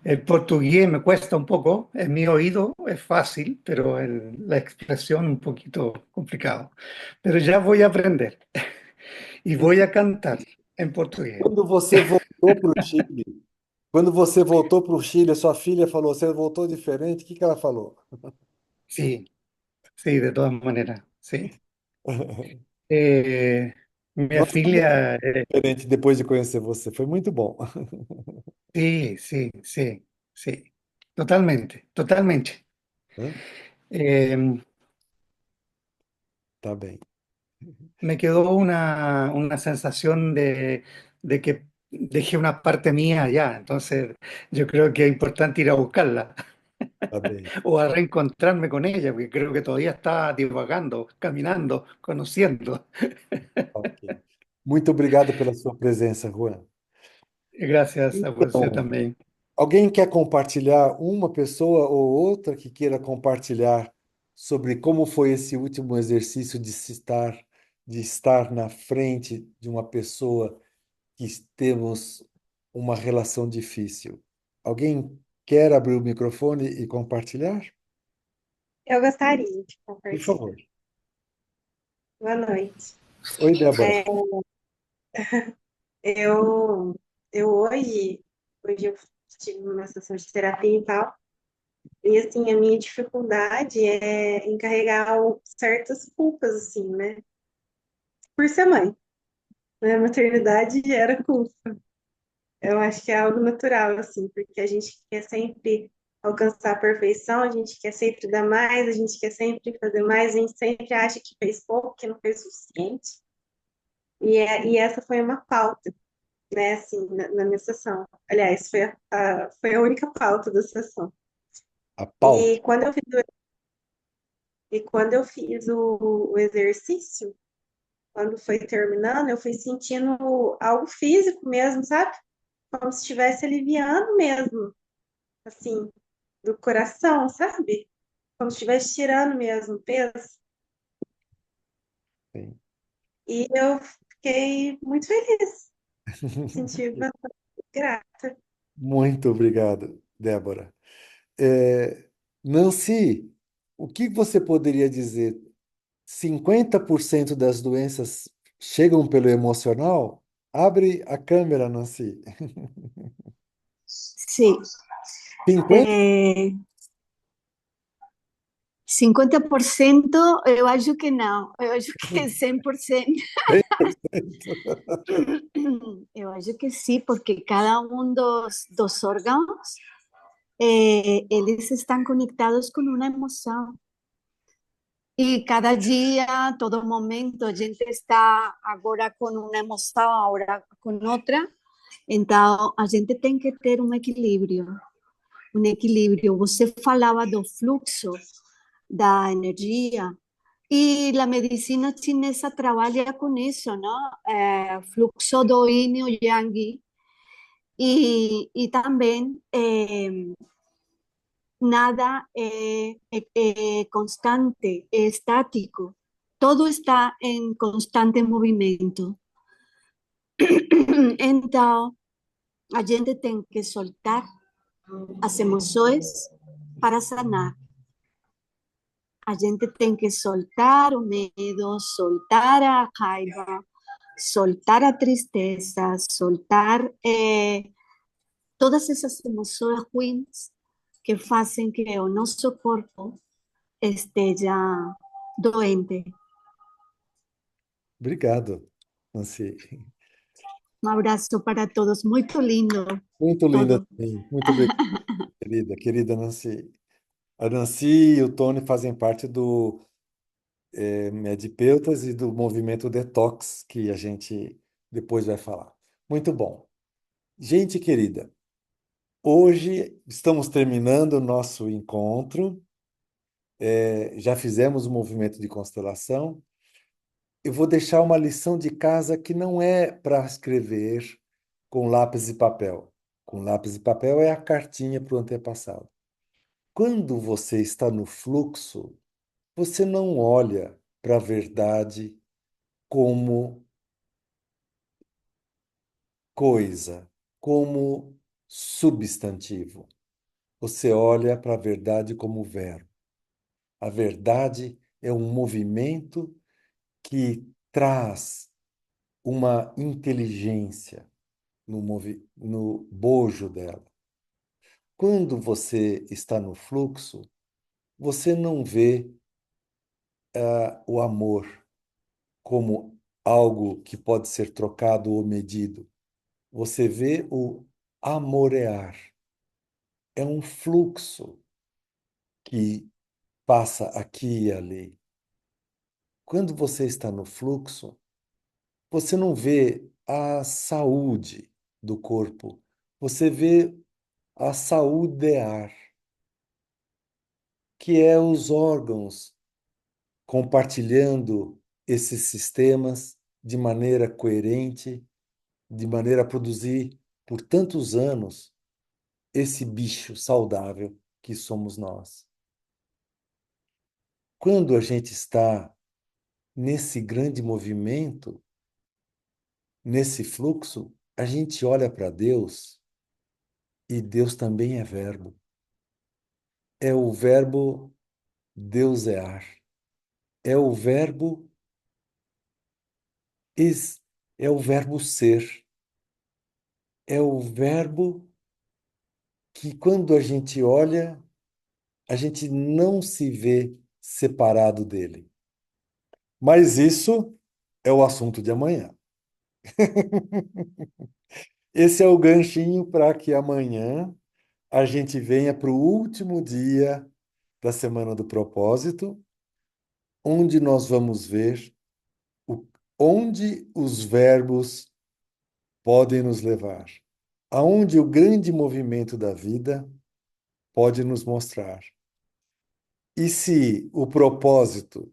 El portugués me cuesta un poco, en mi oído es fácil, pero la expresión un poquito complicado. Pero ya voy a aprender y voy a cantar en portugués. Quando você voltou para o Chile, quando você voltou para o Chile, a sua filha falou, você voltou diferente, o que que ela falou? Sí, sí, de todas maneras, sí. Eh, minha Nós somos filha, diferentes depois de conhecer você, foi muito bom. sí, sí, sí, sí, totalmente, totalmente. Hã? Eh, Tá bem. Me quedó una sensación de que dejé una parte mía allá, entonces yo creo que es importante ir a buscarla Tá bem. o a reencontrarme con ella, porque creo que todavía está divagando, caminando, conociendo. Ok. Muito obrigado pela sua presença, Juan. Gracias a você Então, também. alguém quer compartilhar, uma pessoa ou outra que queira compartilhar sobre como foi esse último exercício de estar na frente de uma pessoa que temos uma relação difícil? Alguém quer abrir o microfone e compartilhar? Eu gostaria de Por compartilhar. favor. Boa noite. Oi, Débora. É, eu, hoje eu tive uma sessão de terapia e tal, e assim, a minha dificuldade é encarregar certas culpas, assim, né? Por ser mãe, né? A maternidade gera culpa. Eu acho que é algo natural, assim, porque a gente quer sempre alcançar a perfeição, a gente quer sempre dar mais, a gente quer sempre fazer mais, a gente sempre acha que fez pouco, que não fez o suficiente. E essa foi uma pauta, né, assim, na minha sessão. Aliás, foi a única pauta da sessão. A pauta. E quando eu fiz o exercício, quando foi terminando, eu fui sentindo algo físico mesmo, sabe? Como se estivesse aliviando mesmo, assim, do coração, sabe? Como se estivesse tirando mesmo peso. Sim. E eu fiquei muito feliz, senti bastante grata. Muito obrigado, Débora. É, Nancy, o que você poderia dizer? 50% das doenças chegam pelo emocional? Abre a câmera, Nancy. Sí, 50? 50% eu acho que não, eu acho que é 100%. 100%. Eu acho que sim, porque cada um dos órgãos, eles estão conectados com uma emoção. E cada dia, todo momento, a gente está agora com uma emoção, agora com outra. Então, a gente tem que ter um equilíbrio. Um equilíbrio. Você falava do fluxo da energia e a medicina chinesa trabalha com isso, não? Fluxo do yin e o yang. E também nada é constante, é estático. Todo está em constante movimento. Então, a gente tem que soltar as emoções para sanar. A gente tem que soltar o medo, soltar a raiva, soltar a tristeza, soltar todas essas emoções ruins que fazem que o nosso corpo esteja doente. Obrigado, Nancy. Um abraço para todos, muito lindo Muito linda todo. também. Muito obrigado, querida Nancy. A Nancy e o Tony fazem parte do Medipeutas e do movimento Detox, que a gente depois vai falar. Muito bom. Gente querida, hoje estamos terminando o nosso encontro. Já fizemos o movimento de constelação. Eu vou deixar uma lição de casa que não é para escrever com lápis e papel. Com lápis e papel é a cartinha para o antepassado. Quando você está no fluxo, você não olha para a verdade como coisa, como substantivo. Você olha para a verdade como verbo. A verdade é um movimento que traz uma inteligência no bojo dela. Quando você está no fluxo, você não vê o amor como algo que pode ser trocado ou medido. Você vê o amorear. É um fluxo que passa aqui e ali. Quando você está no fluxo, você não vê a saúde do corpo, você vê a saúdear, que é os órgãos compartilhando esses sistemas de maneira coerente, de maneira a produzir por tantos anos esse bicho saudável que somos nós. Quando a gente está nesse grande movimento, nesse fluxo, a gente olha para Deus e Deus também é verbo. É o verbo deusear. É o verbo é o verbo ser. É o verbo que quando a gente olha, a gente não se vê separado dele. Mas isso é o assunto de amanhã. Esse é o ganchinho para que amanhã a gente venha para o último dia da Semana do Propósito, onde nós vamos ver onde os verbos podem nos levar, aonde o grande movimento da vida pode nos mostrar. E se o propósito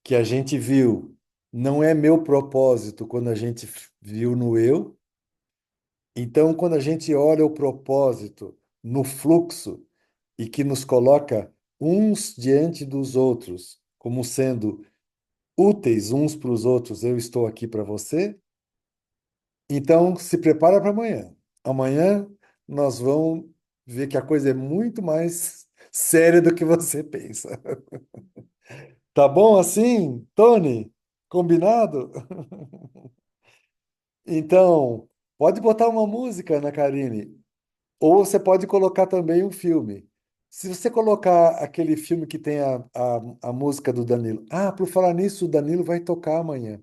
que a gente viu não é meu propósito quando a gente viu no eu, então quando a gente olha o propósito no fluxo e que nos coloca uns diante dos outros, como sendo úteis uns para os outros, eu estou aqui para você. Então, se prepara para amanhã. Amanhã nós vamos ver que a coisa é muito mais séria do que você pensa. Tá bom assim, Tony? Combinado? Então, pode botar uma música, Ana Karine, ou você pode colocar também um filme. Se você colocar aquele filme que tem a música do Danilo. Ah, por falar nisso, o Danilo vai tocar amanhã.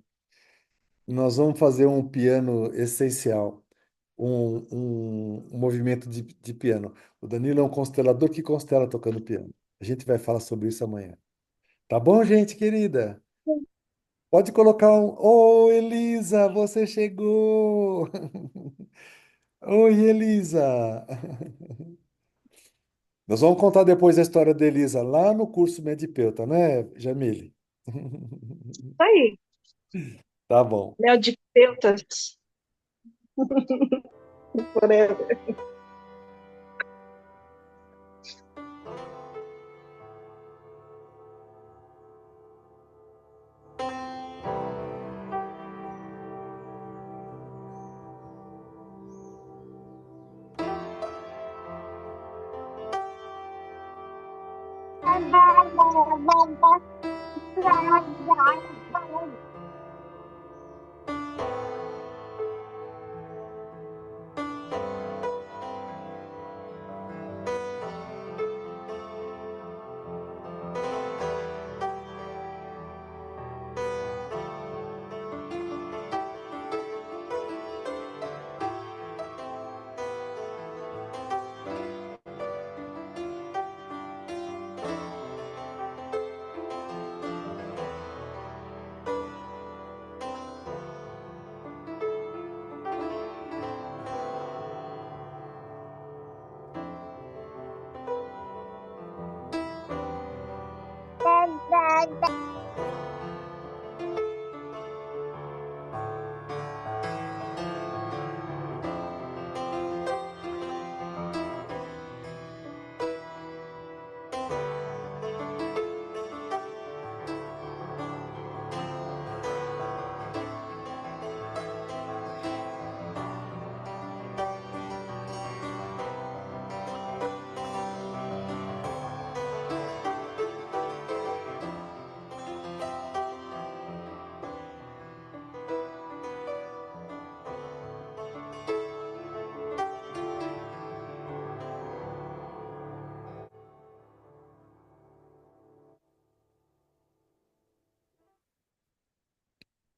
Nós vamos fazer um piano essencial, um movimento de piano. O Danilo é um constelador que constela tocando piano. A gente vai falar sobre isso amanhã. Tá bom, gente querida? Pode colocar um. Ô, Elisa, você chegou! Oi, Elisa! Nós vamos contar depois a história da Elisa lá no curso Medipeuta, né, Jamile? Aí, Tá bom. Neodipeutas. Forever.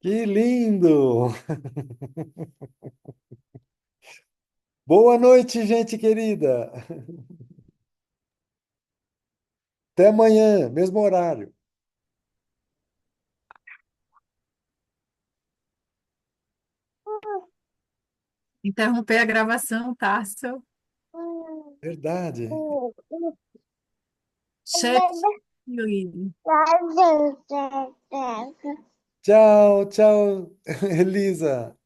Que lindo! Boa noite, gente querida. Até amanhã, mesmo horário. Interromper a gravação, Tássio. Verdade. Chefe, Luíde. Tchau, tchau, Elisa.